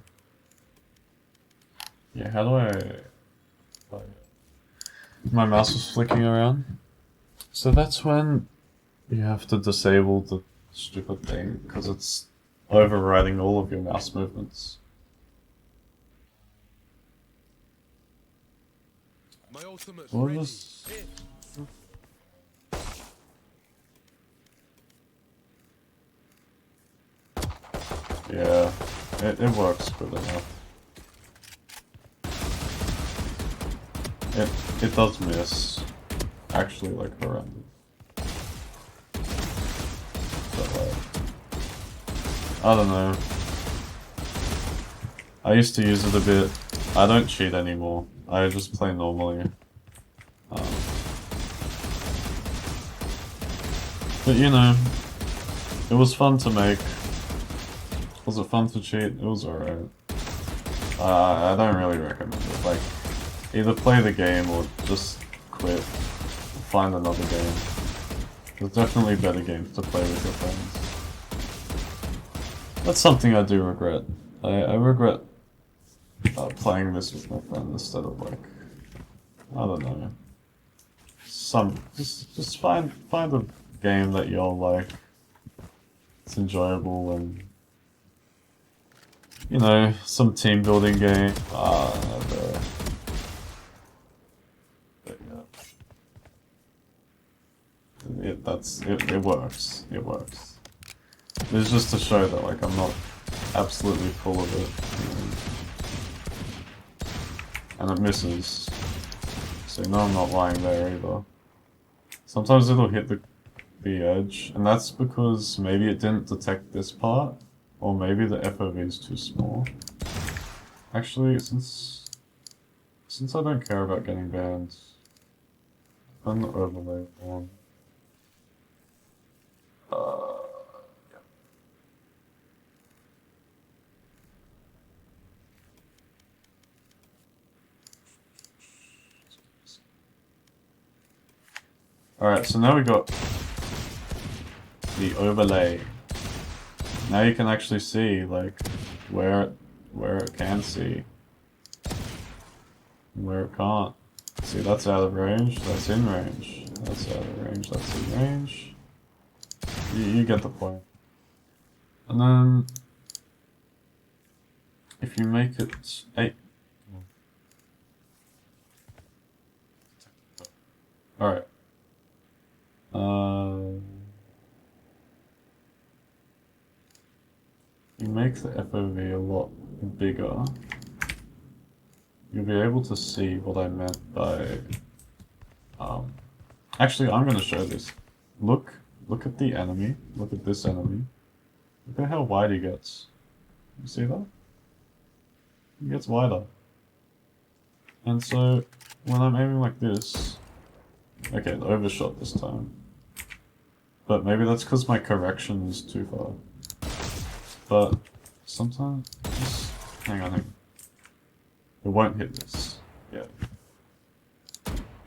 yeah, how do like, my mouse was flicking around. So that's when you have to disable the stupid thing because it's overriding all of your mouse movements. My ultimate's What ready. was Hit. Yeah, it works good enough. It does miss, actually, like horrendous. But like, I don't know. I used to use it a bit. I don't cheat anymore. I just play normally. Um, but you know, it was fun to make. Was it fun to cheat? It was alright. I don't really recommend it. Like, either play the game or just quit. Find another game. There's definitely better games to play with your friends. That's something I do regret. I regret playing this with my friend instead of like, I don't know, just find a game that you'll like. It's enjoyable and you know some team building game. But yeah, it works. It works. It's just to show that like I'm not absolutely full of it, and it misses. So you know I'm not lying there either. Sometimes it'll hit the edge, and that's because maybe it didn't detect this part, or maybe the FOV is too small. Actually, since I don't care about getting banned, I'm the overlay one. Yeah. Alright, so now we got the overlay. Now you can actually see like where it can see, and where it can't. See, that's out of range, that's in range. That's out of range, that's in range. You get the point. And then if you make it 8. Alright. You make the FOV a lot bigger. You'll be able to see what I meant by... Actually, I'm going to show this. Look at the enemy. Look at this enemy. Look at how wide he gets. You see that? He gets wider. And so, when I'm aiming like this... Okay, it overshot this time. But maybe that's because my correction is too far. But sometimes... Just... Hang on. It won't hit this. Yeah.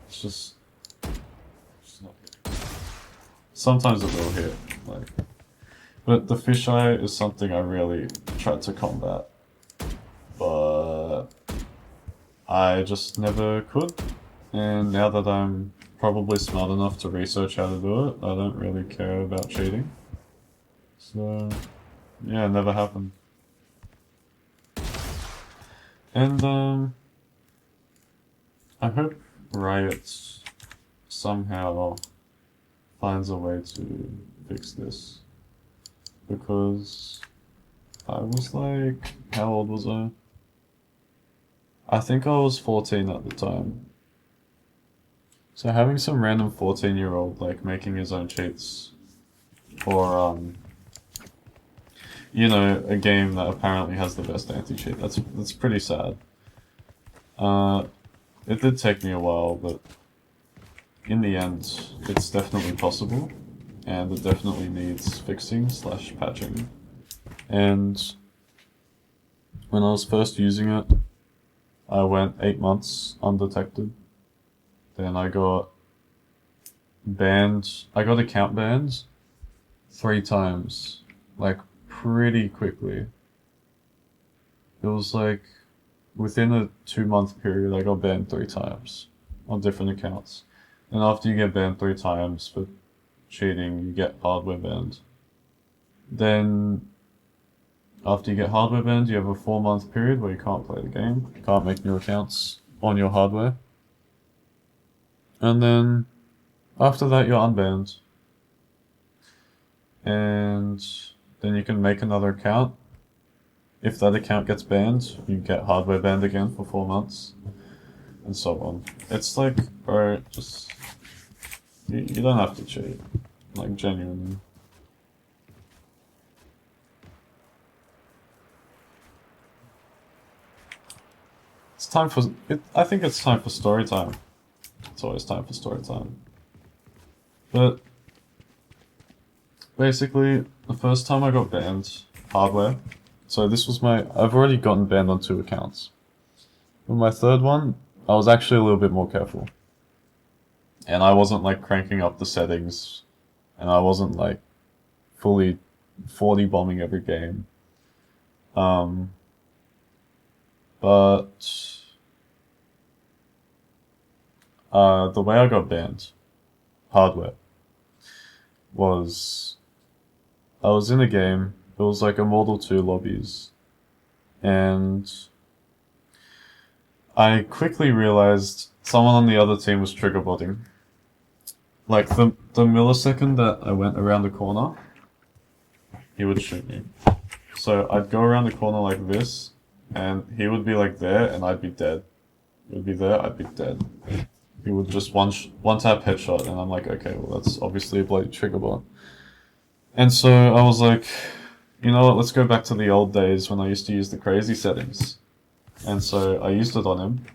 It's just not hitting. Sometimes it will hit, like... But the fisheye is something I really tried to combat. But... I just never could. And now that I'm probably smart enough to research how to do it, I don't really care about cheating. So... Yeah, it never happened. And, I hope Riot somehow finds a way to fix this. Because I was like, how old was I? I think I was 14 at the time. So having some random 14-year-old like making his own cheats for you know, a game that apparently has the best anti-cheat, that's pretty sad. it did take me a while, but in the end, it's definitely possible, and it definitely needs fixing slash patching. And when I was first using it, I went 8 months undetected. Then I got banned. I got account banned 3 times, like pretty quickly. It was like within a 2 month period, I got banned 3 times on different accounts. And after you get banned 3 times for cheating, you get hardware banned. Then after you get hardware banned, you have a 4 month period where you can't play the game, you can't make new accounts on your hardware. And then after that, you're unbanned. And then you can make another account. If that account gets banned, you get hardware banned again for 4 months. And so on. It's like, bro, just... You don't have to cheat. Like, genuinely. It's time for... I think it's time for story time. It's always time for story time. But... basically, the first time I got banned, hardware. So this was my... I've already gotten banned on 2 accounts. With my third one, I was actually a little bit more careful. And I wasn't like cranking up the settings. And I wasn't like fully 40 bombing every game. But the way I got banned, hardware, was I was in a game. It was like Immortal 2 lobbies. And I quickly realized someone on the other team was trigger botting. Like the millisecond that I went around the corner, he would shoot me. So I'd go around the corner like this, and he would be like there, and I'd be dead. He would be there, I'd be dead. He would just one tap headshot, and I'm like, okay, well that's obviously a bloody trigger bot. And so I was like, you know what, let's go back to the old days when I used to use the crazy settings. And so I used it on him,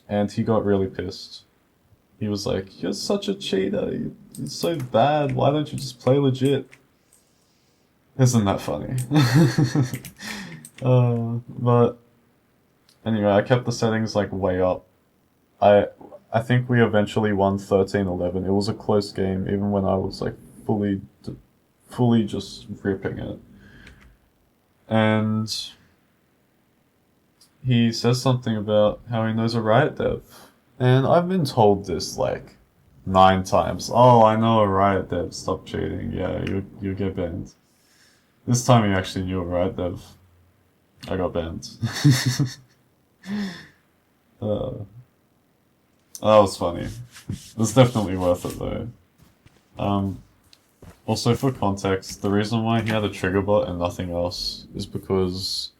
and he got really pissed. He was like, you're such a cheater, you're so bad, why don't you just play legit? Isn't that funny? But anyway, I kept the settings like way up. I think we eventually won 13-11. It was a close game, even when I was like fully just ripping it. And he says something about how he knows a Riot dev. And I've been told this like 9 times. Oh, I know a Riot dev, stop cheating. Yeah, you get banned. This time he actually knew a Riot dev. I got banned. That was funny. It was definitely worth it though. Also for context, the reason why he had a trigger bot and nothing else is because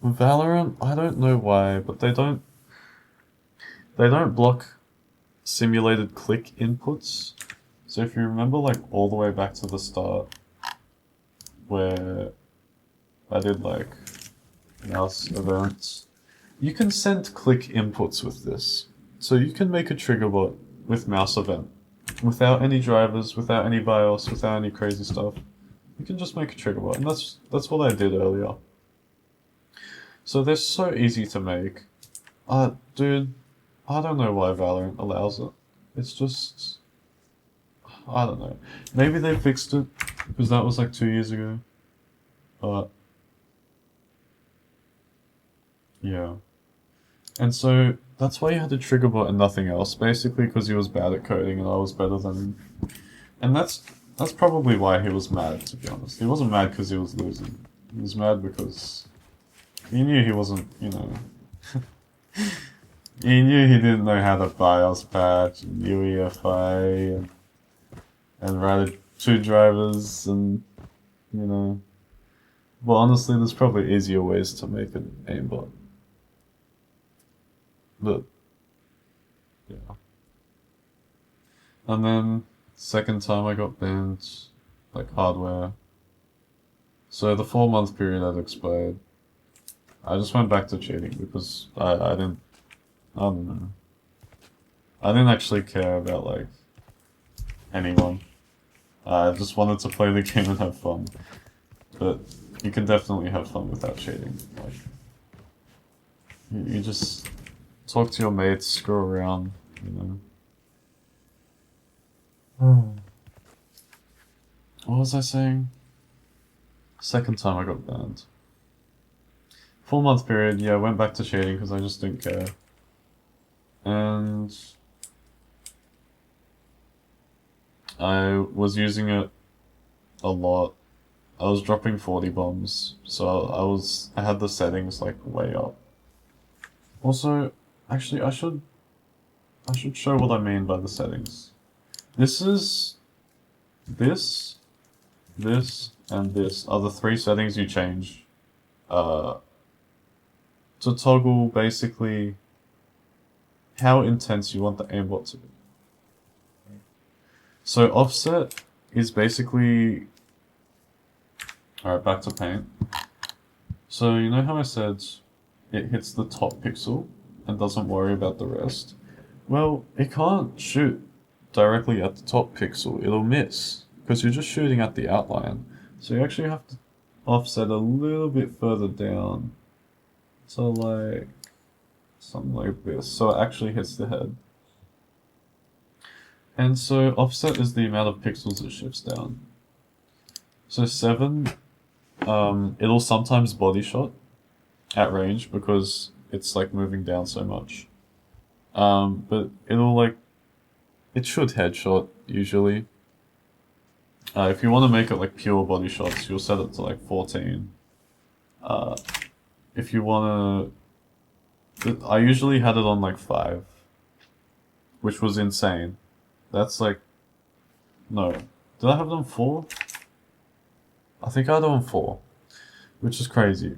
Valorant, I don't know why, but they don't block simulated click inputs. So if you remember like all the way back to the start where I did like mouse events, you can send click inputs with this. So you can make a trigger bot with mouse event without any drivers, without any BIOS, without any crazy stuff. You can just make a trigger bot, and that's what I did earlier. So they're so easy to make. Dude, I don't know why Valorant allows it. It's just... I don't know. Maybe they fixed it, because that was like 2 years ago. But... yeah. And so, that's why you had a trigger bot and nothing else, basically because he was bad at coding and I was better than him. And that's probably why he was mad, to be honest. He wasn't mad because he was losing. He was mad because he knew he wasn't, you know... he knew he didn't know how to BIOS patch and UEFI and write 2 drivers and, you know... Well, honestly, there's probably easier ways to make an aimbot. But, yeah. And then, second time I got banned, like hardware. So the 4 month period had expired. I just went back to cheating because I didn't I don't know. I didn't actually care about, like, anyone. I just wanted to play the game and have fun. But you can definitely have fun without cheating. Like, you just talk to your mates, screw around, you know. What was I saying? Second time I got banned. 4-month period, yeah, I went back to cheating because I just didn't care. And I was using it a lot. I was dropping 40 bombs, so I had the settings like way up. Also, actually I should show what I mean by the settings. This, this, and this are the 3 settings you change to toggle basically how intense you want the aimbot to be. So offset is basically... Alright, back to paint. So you know how I said it hits the top pixel and doesn't worry about the rest? Well, it can't shoot directly at the top pixel, it'll miss, because you're just shooting at the outline. So you actually have to offset a little bit further down. So like, something like this, so it actually hits the head. And so offset is the amount of pixels it shifts down. So 7, it'll sometimes body shot at range because it's like moving down so much. But it'll like, it should headshot usually. If you want to make it like pure body shots, you'll set it to like 14. If you want to, I usually had it on like 5, which was insane. That's like, no, did I have it on 4? I think I had it on 4, which is crazy.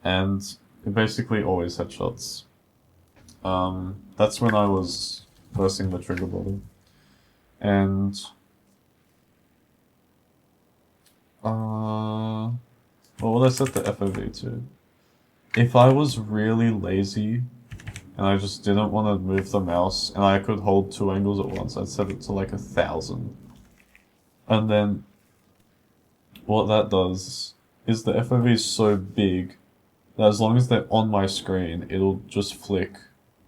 And it basically always headshots. That's when I was pressing the trigger button. And what would I set the FOV to? If I was really lazy and I just didn't want to move the mouse and I could hold 2 angles at once, I'd set it to like 1,000. And then what that does is the FOV is so big that as long as they're on my screen, it'll just flick.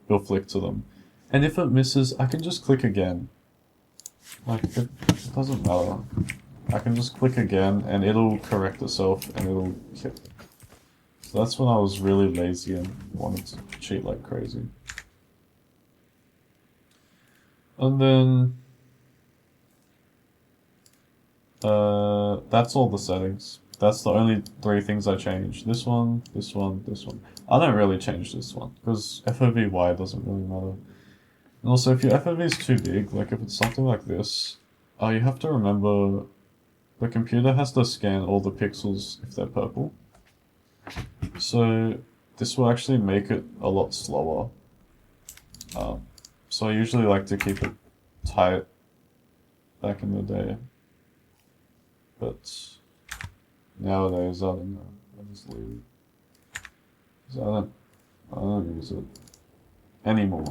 It'll flick to them. And if it misses, I can just click again. Like, it doesn't matter. I can just click again and it'll correct itself and it'll hit. So that's when I was really lazy and wanted to cheat like crazy. And then... that's all the settings. That's the only 3 things I changed. This one, this one, this one. I don't really change this one, because FOV doesn't really matter. And also, if your FOV is too big, like if it's something like this, you have to remember the computer has to scan all the pixels if they're purple. So this will actually make it a lot slower. So I usually like to keep it tight back in the day. But nowadays, I don't know. I just leave it. 'Cause I don't use it anymore.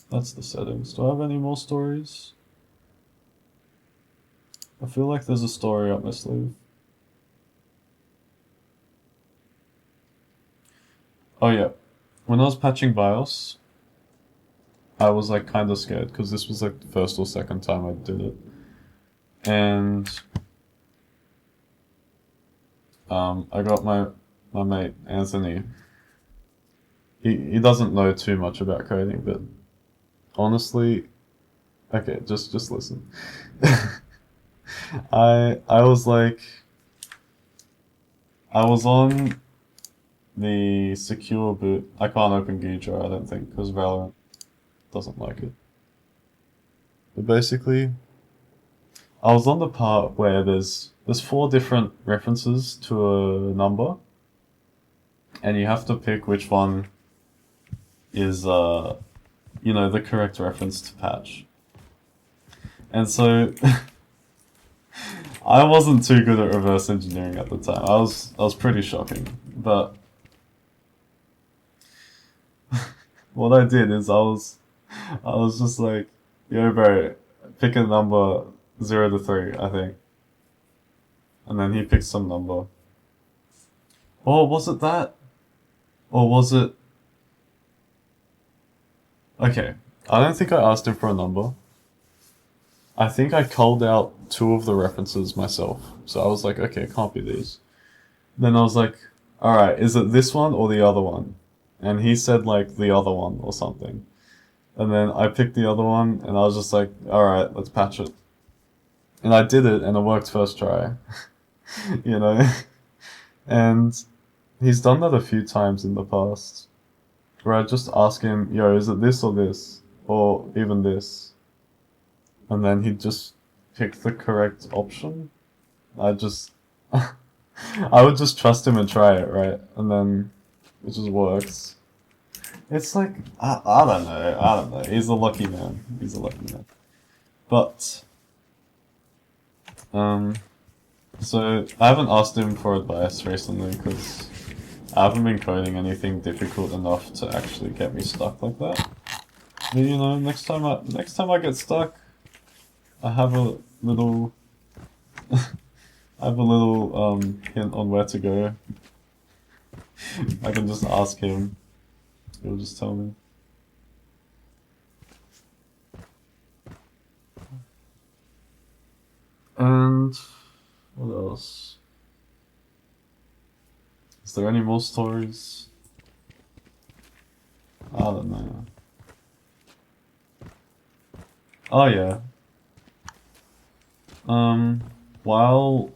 That's the settings. Do I have any more stories? I feel like there's a story up my sleeve. Oh yeah, when I was patching BIOS, I was like kind of scared because this was like the first or second time I did it. And I got my mate Anthony. He doesn't know too much about coding, but honestly, okay, just listen. I was like, I was on the secure boot. I can't open Ghidra, I don't think, because Valorant doesn't like it. But basically, I was on the part where there's 4 different references to a number, and you have to pick which one is, you know, the correct reference to patch. And so I wasn't too good at reverse engineering at the time. I was pretty shocking. But what I did is I was just like, yo bro, pick a number 0 to 3, I think. And then he picked some number. Or was it that? Or was it... Okay, I don't think I asked him for a number. I think I culled out 2 of the references myself. So I was like, okay, it can't be these. Then I was like, alright, is it this one or the other one? And he said like the other one or something. And then I picked the other one and I was just like, alright, let's patch it. And I did it and it worked first try. You know? And he's done that a few times in the past. Where I just ask him, yo, is it this or this? Or even this? And then he'd just pick the correct option. I just... I would just trust him and try it, right? And then it just works. It's like, I don't know. He's a lucky man. He's a lucky man. But, so I haven't asked him for advice recently because I haven't been coding anything difficult enough to actually get me stuck like that. But you know, next time I get stuck, I have a little hint on where to go. I can just ask him. He'll just tell me. And what else? Is there any more stories? I don't know. Oh yeah. While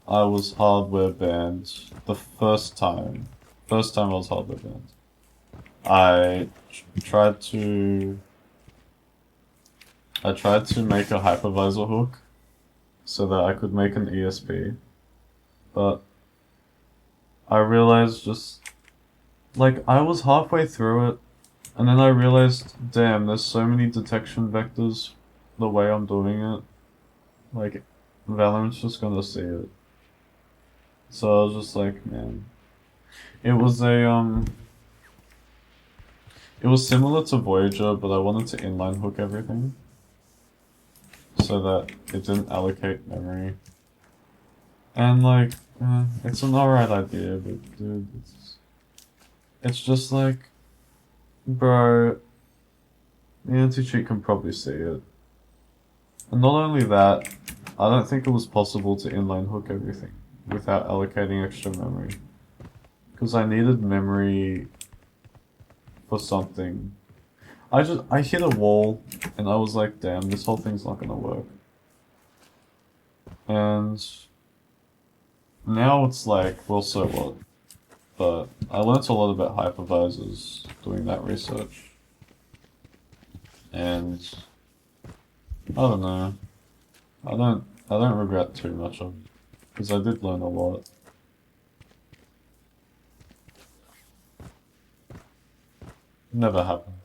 I was hardware banned, the first time I was hardware banned, I tried to make a hypervisor hook so that I could make an ESP, but I realized just like I was halfway through it, and then I realized, damn, there's so many detection vectors the way I'm doing it. Like, Valorant's just gonna see it. So I was just like, man. It was it was similar to Voyager, but I wanted to inline hook everything. So that it didn't allocate memory. And like, it's an alright idea, but dude, it's just like, bro, the anti-cheat can probably see it. And not only that, I don't think it was possible to inline hook everything without allocating extra memory. Because I needed memory for something. I hit a wall and I was like, damn, this whole thing's not gonna work. And now it's like, well, so what? But I learnt a lot about hypervisors doing that research. And I don't know. I don't regret too much of it, because I did learn a lot. Never happened.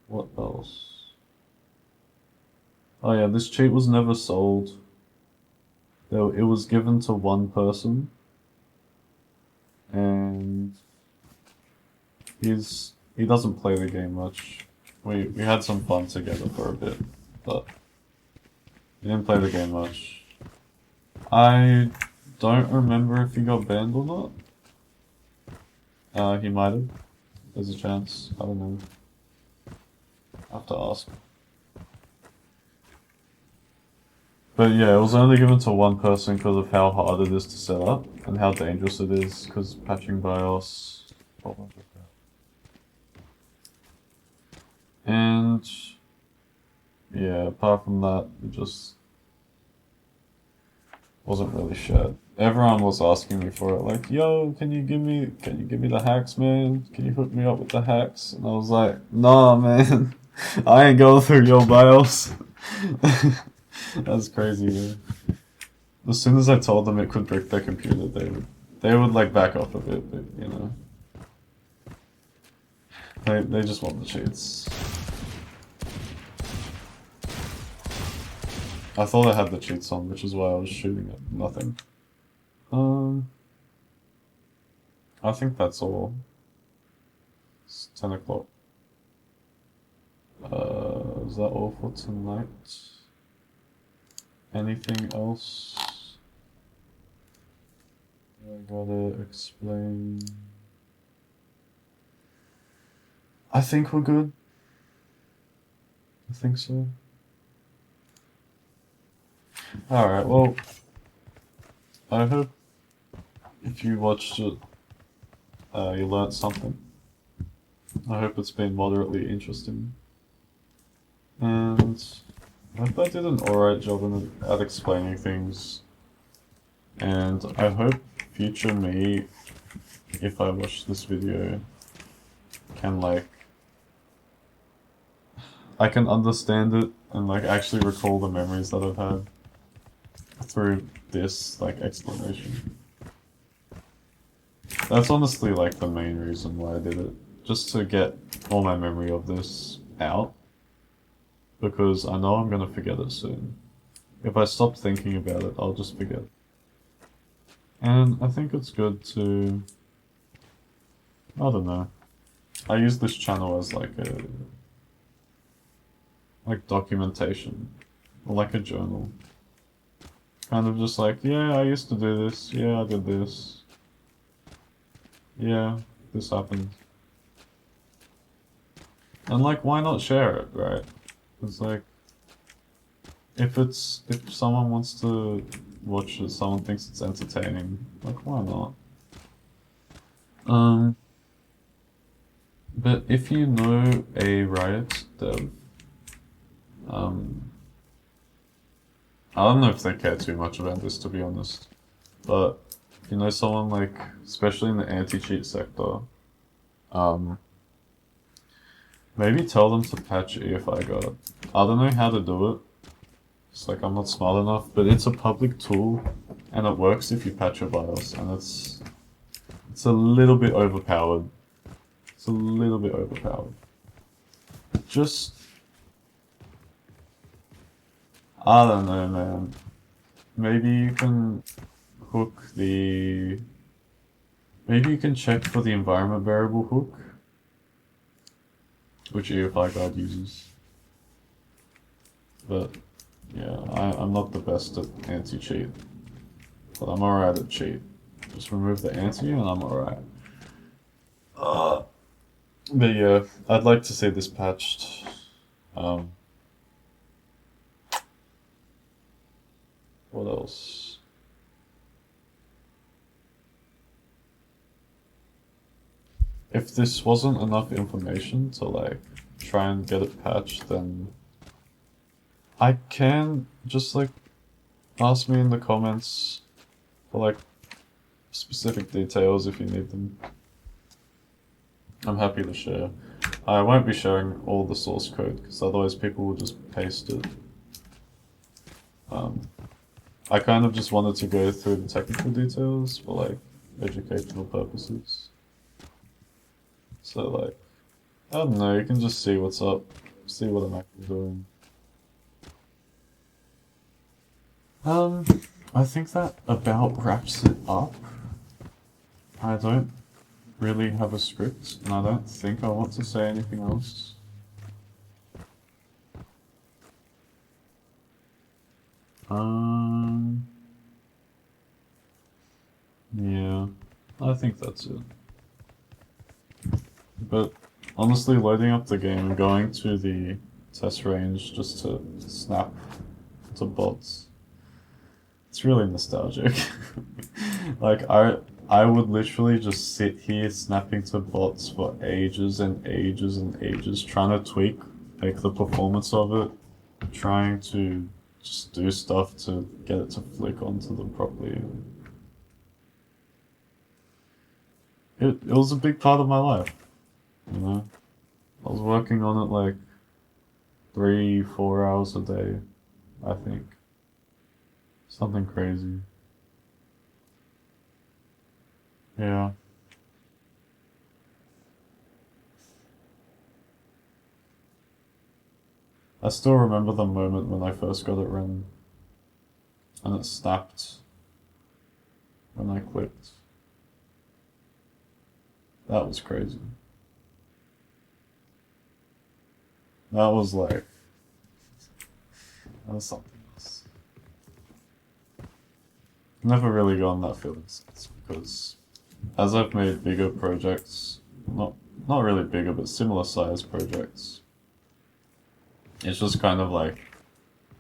What else? Oh yeah, this cheat was never sold. It was given to one person. And he doesn't play the game much. We had some fun together for a bit, but he didn't play the game much. I don't remember if he got banned or not. He might have. There's a chance. I don't know. I have to ask. But yeah, it was only given to one person because of how hard it is to set up and how dangerous it is, because patching BIOS. And yeah, apart from that, it just wasn't really shit. Everyone was asking me for it, like, yo, can you give me the hacks, man? Can you hook me up with the hacks? And I was like, nah, man, I ain't going through your BIOS. That's crazy, man. As soon as I told them it could brick their computer, They would like back off a bit, but you know. They just want the cheats. I thought I had the cheats on, which is why I was shooting at nothing. I think that's all. It's 10 o'clock. Is that all for tonight? Anything else? I gotta explain. I think we're good. I think so. Alright, well, I hope if you watched it, you learnt something. I hope it's been moderately interesting. And I hope I did an alright job at explaining things. And I hope future me, if I watch this video, can like... I can understand it and like actually recall the memories that I've had through this like explanation. That's honestly like the main reason why I did it. Just to get all my memory of this out. Because I know I'm gonna forget it soon. If I stop thinking about it, I'll just forget. And I think it's good to... I don't know. I use this channel as like a... like documentation. Or like a journal. Kind of just like, yeah, I used to do this. Yeah, I did this. Yeah, this happened. And like, why not share it, right? It's like, if someone wants to watch it, someone thinks it's entertaining, like, why not? But if you know a Riot dev, I don't know if they care too much about this, to be honest, but if you know someone like, especially in the anti-cheat sector, maybe tell them to patch EFI guard. I don't know how to do it. It's like I'm not smart enough, but it's a public tool, and it works if you patch your BIOS, and it's a little bit overpowered. It's a little bit overpowered. Just... I don't know, man. Maybe you can hook the... Maybe you can check for the environment variable hook, which EFI guard uses. But, yeah, I'm not the best at anti-cheat. But I'm alright at cheat. Just remove the anti and I'm alright. But yeah, I'd like to see this patched. What else? If this wasn't enough information to like try and get it patched, then I can just like ask me in the comments for like specific details if you need them. I'm happy to share. I won't be sharing all the source code because otherwise people will just paste it. I kind of just wanted to go through the technical details for like educational purposes. So like, I don't know, you can just see what's up, see what I'm actually doing. I think that about wraps it up. I don't really have a script, and I don't think I want to say anything else. Yeah, I think that's it. But honestly, loading up the game and going to the test range just to snap to bots, it's really nostalgic. Like, I would literally just sit here snapping to bots for ages and ages and ages, trying to tweak like the performance of it, trying to just do stuff to get it to flick onto them properly. It was a big part of my life, you know? I was working on it like 3-4 hours a day, I think. Something crazy. Yeah. I still remember the moment when I first got it running and it snapped when I clicked. That was crazy. That was like, that was something else. Never really gotten that feeling since because as I've made bigger projects, not not really bigger, but similar size projects, it's just kind of like,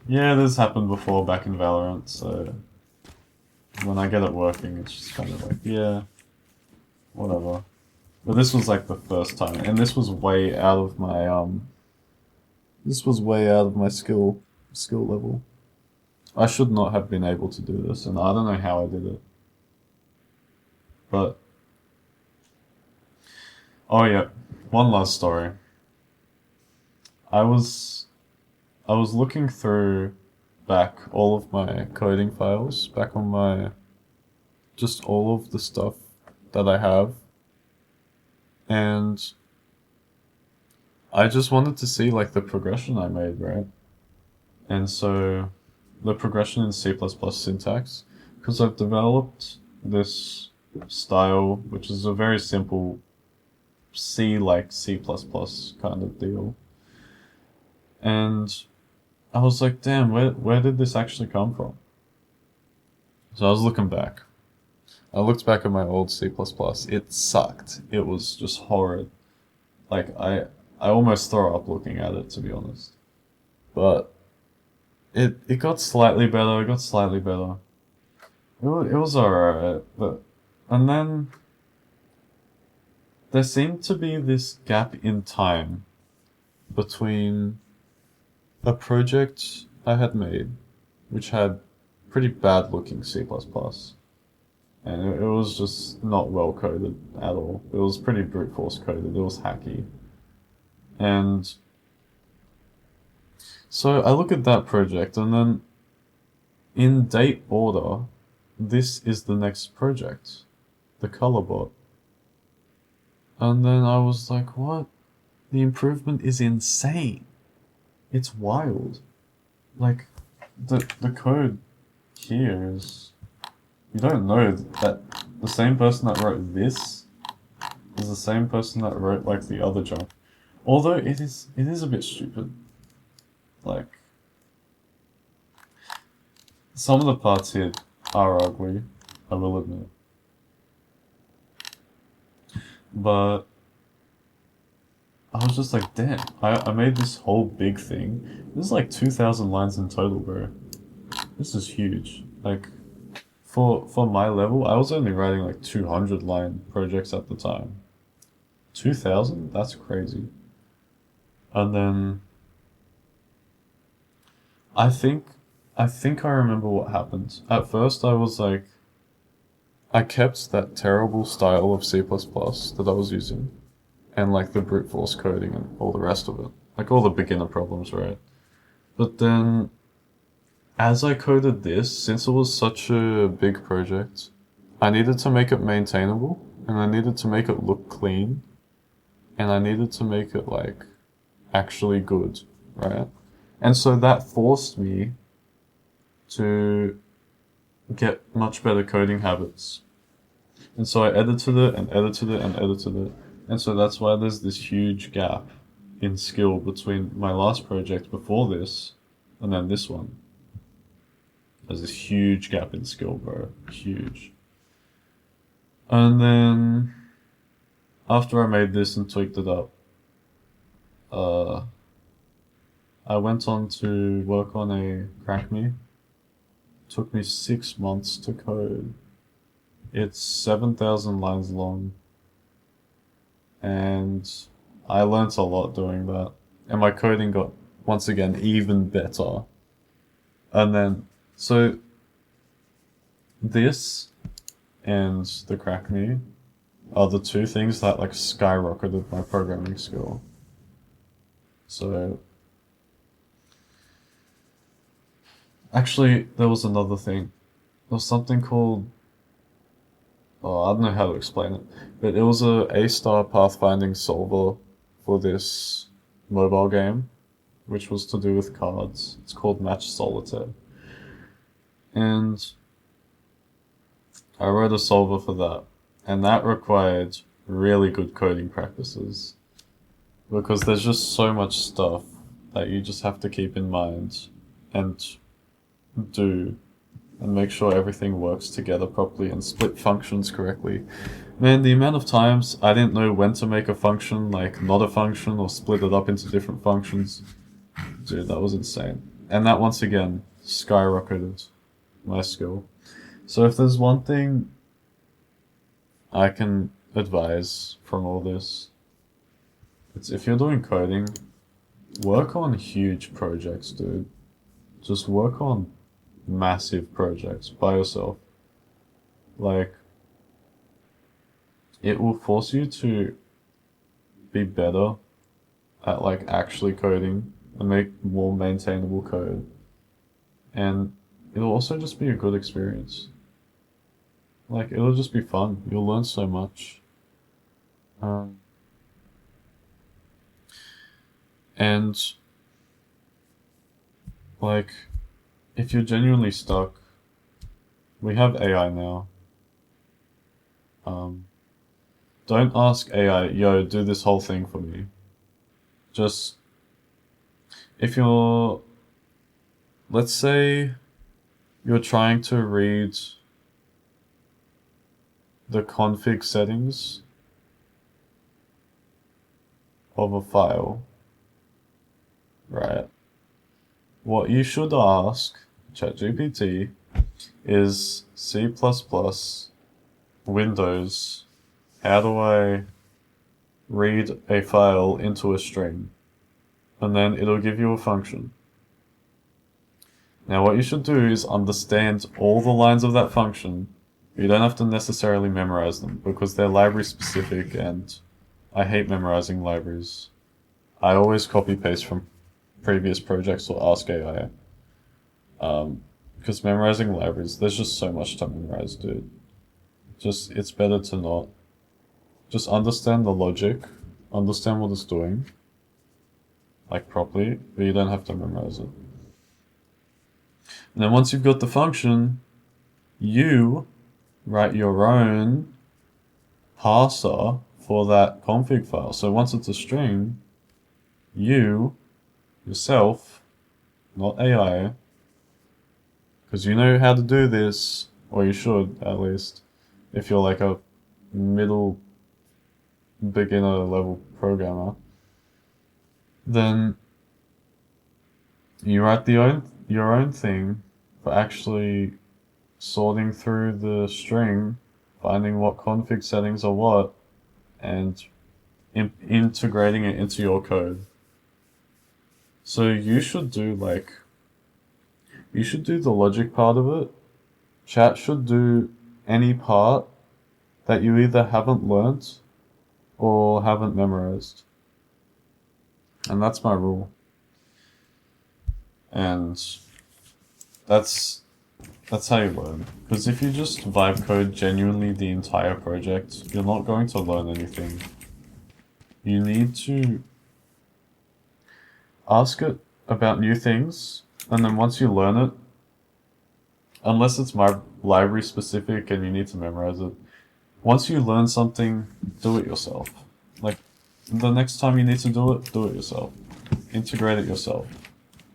yeah, this happened before back in Valorant, so when I get it working, it's just kind of like, yeah, whatever. But this was like the first time, and this was way out of my this was way out of my skill level. I should not have been able to do this, and I don't know how I did it. But oh yeah, one last story. I was I was looking through back all of my coding files, back on my just all of the stuff that I have, and I just wanted to see like the progression I made, right? And so the progression in C++ syntax, because I've developed this style, which is a very simple C like C++ kind of deal. And I was like, damn, where did this actually come from? So I was looking back. I looked back at my old C++. It sucked. It was just horrid. Like I almost throw up looking at it, to be honest. But it got slightly better. It got slightly better. It was alright, but and then there seemed to be this gap in time between a project I had made, which had pretty bad looking C++, and it was just not well coded at all. It was pretty brute force coded. It was hacky, and so I look at that project, and then in date order, this is the next project, the Colorbot. And then I was like, what? The improvement is insane. It's wild. Like, the code here is. You don't know that the same person that wrote this is the same person that wrote, like, the other junk. Although it is a bit stupid. Like, some of the parts here are ugly, I will admit. But I was just like, damn, I made this whole big thing. This is like 2,000 lines in total, bro. This is huge. Like, for my level, I was only writing like 200 line projects at the time. 2,000? That's crazy. And then I think I think I remember what happened. At first I was like I kept that terrible style of C++ that I was using and like the brute force coding and all the rest of it. Like all the beginner problems, right? But then as I coded this, since it was such a big project, I needed to make it maintainable and I needed to make it look clean and I needed to make it like actually good, right? And so that forced me to get much better coding habits. And so I edited it and edited it and edited it. And so that's why there's this huge gap in skill between my last project before this and then this one. There's this huge gap in skill, bro. Huge. And then after I made this and tweaked it up, uh, I went on to work on a crack me. Took me 6 months to code. It's 7,000 lines long, and I learnt a lot doing that. And my coding got, once again, even better. And then, so this and the crack me are the two things that like skyrocketed my programming skill. So, actually, there was another thing. There was something called oh, I don't know how to explain it, but it was A-star pathfinding solver for this mobile game, which was to do with cards. It's called Match Solitaire. And I wrote a solver for that, and that required really good coding practices because there's just so much stuff that you just have to keep in mind and do and make sure everything works together properly and split functions correctly. Man, the amount of times I didn't know when to make a function like not a function or split it up into different functions. Dude, that was insane. And that once again skyrocketed my skill. So if there's one thing I can advise from all this, it's if you're doing coding, work on huge projects, dude. Just work on massive projects by yourself. Like, it will force you to be better at like actually coding and make more maintainable code. And it'll also just be a good experience. Like, it'll just be fun. You'll learn so much. And like, if you're genuinely stuck, we have AI now. Don't ask AI, yo, do this whole thing for me. Just, if you're, let's say you're trying to read the config settings of a file, right? What you should ask ChatGPT is C++, Windows, how do I read a file into a string? And then it'll give you a function. Now what you should do is understand all the lines of that function. You don't have to necessarily memorize them because they're library specific and I hate memorizing libraries. I always copy paste from previous projects or ask AI. Because memorizing libraries, there's just so much to memorize, dude. It's better to not. Just understand the logic, understand what it's doing, like properly, but you don't have to memorize it. And then once you've got the function, you write your own parser for that config file. So once it's a string, you, yourself, not AI, because you know how to do this, or you should at least, if you're like a middle beginner level programmer, then you write your own thing for actually sorting through the string, finding what config settings are what, and integrating it into your code. So you should do the logic part of it. Chat should do any part that you either haven't learnt or haven't memorized. And that's my rule. And that's how you learn. Because if you just vibe code genuinely the entire project, you're not going to learn anything. You need to ask it about new things, and then once you learn it, unless it's my library specific and you need to memorize it, once you learn something, do it yourself. Like, the next time you need to do it yourself. Integrate it yourself.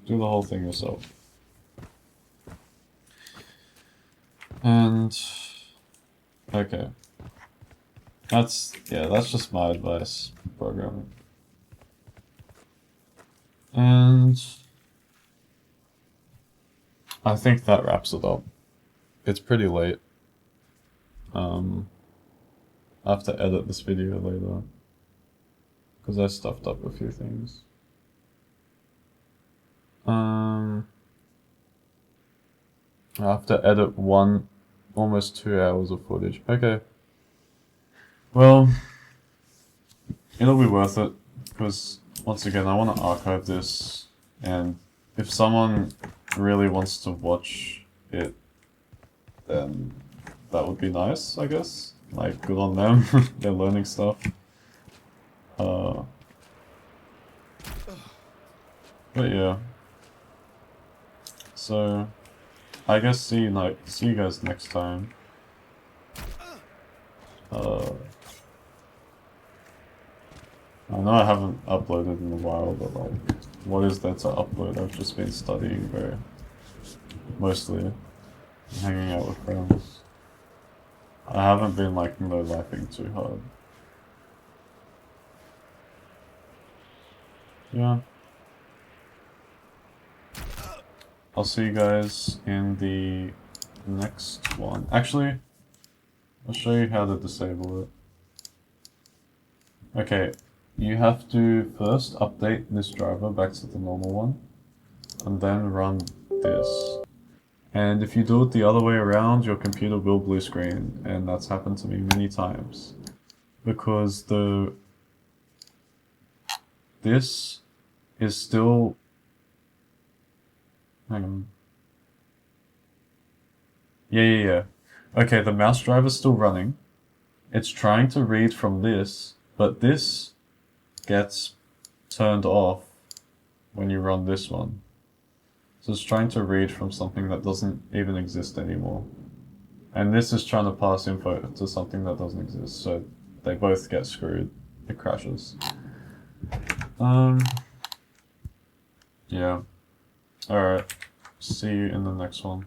Do the whole thing yourself. And, okay. That's just my advice for programming. And I think that wraps it up. It's pretty late. I have to edit this video later because I stuffed up a few things. I have to edit almost 2 hours of footage. Okay. Well, it'll be worth it because once again, I want to archive this, and if someone really wants to watch it, then that would be nice, I guess. Like, good on them. They're learning stuff. But yeah. So, I guess see you guys next time. I know I haven't uploaded in a while, but like, what is there to upload? I've just been studying mostly, hanging out with friends. I haven't been like laughing too hard. Yeah. I'll see you guys in the next one. Actually, I'll show you how to disable it. Okay, you have to first update this driver back to the normal one, and then run this. And if you do it the other way around, your computer will blue screen, and that's happened to me many times. Because this is still... Hang on. Yeah. Okay, the mouse driver's still running. It's trying to read from this, but this gets turned off when you run this one. So it's trying to read from something that doesn't even exist anymore. And this is trying to pass info to something that doesn't exist, so they both get screwed. It crashes. Yeah. Alright. See you in the next one.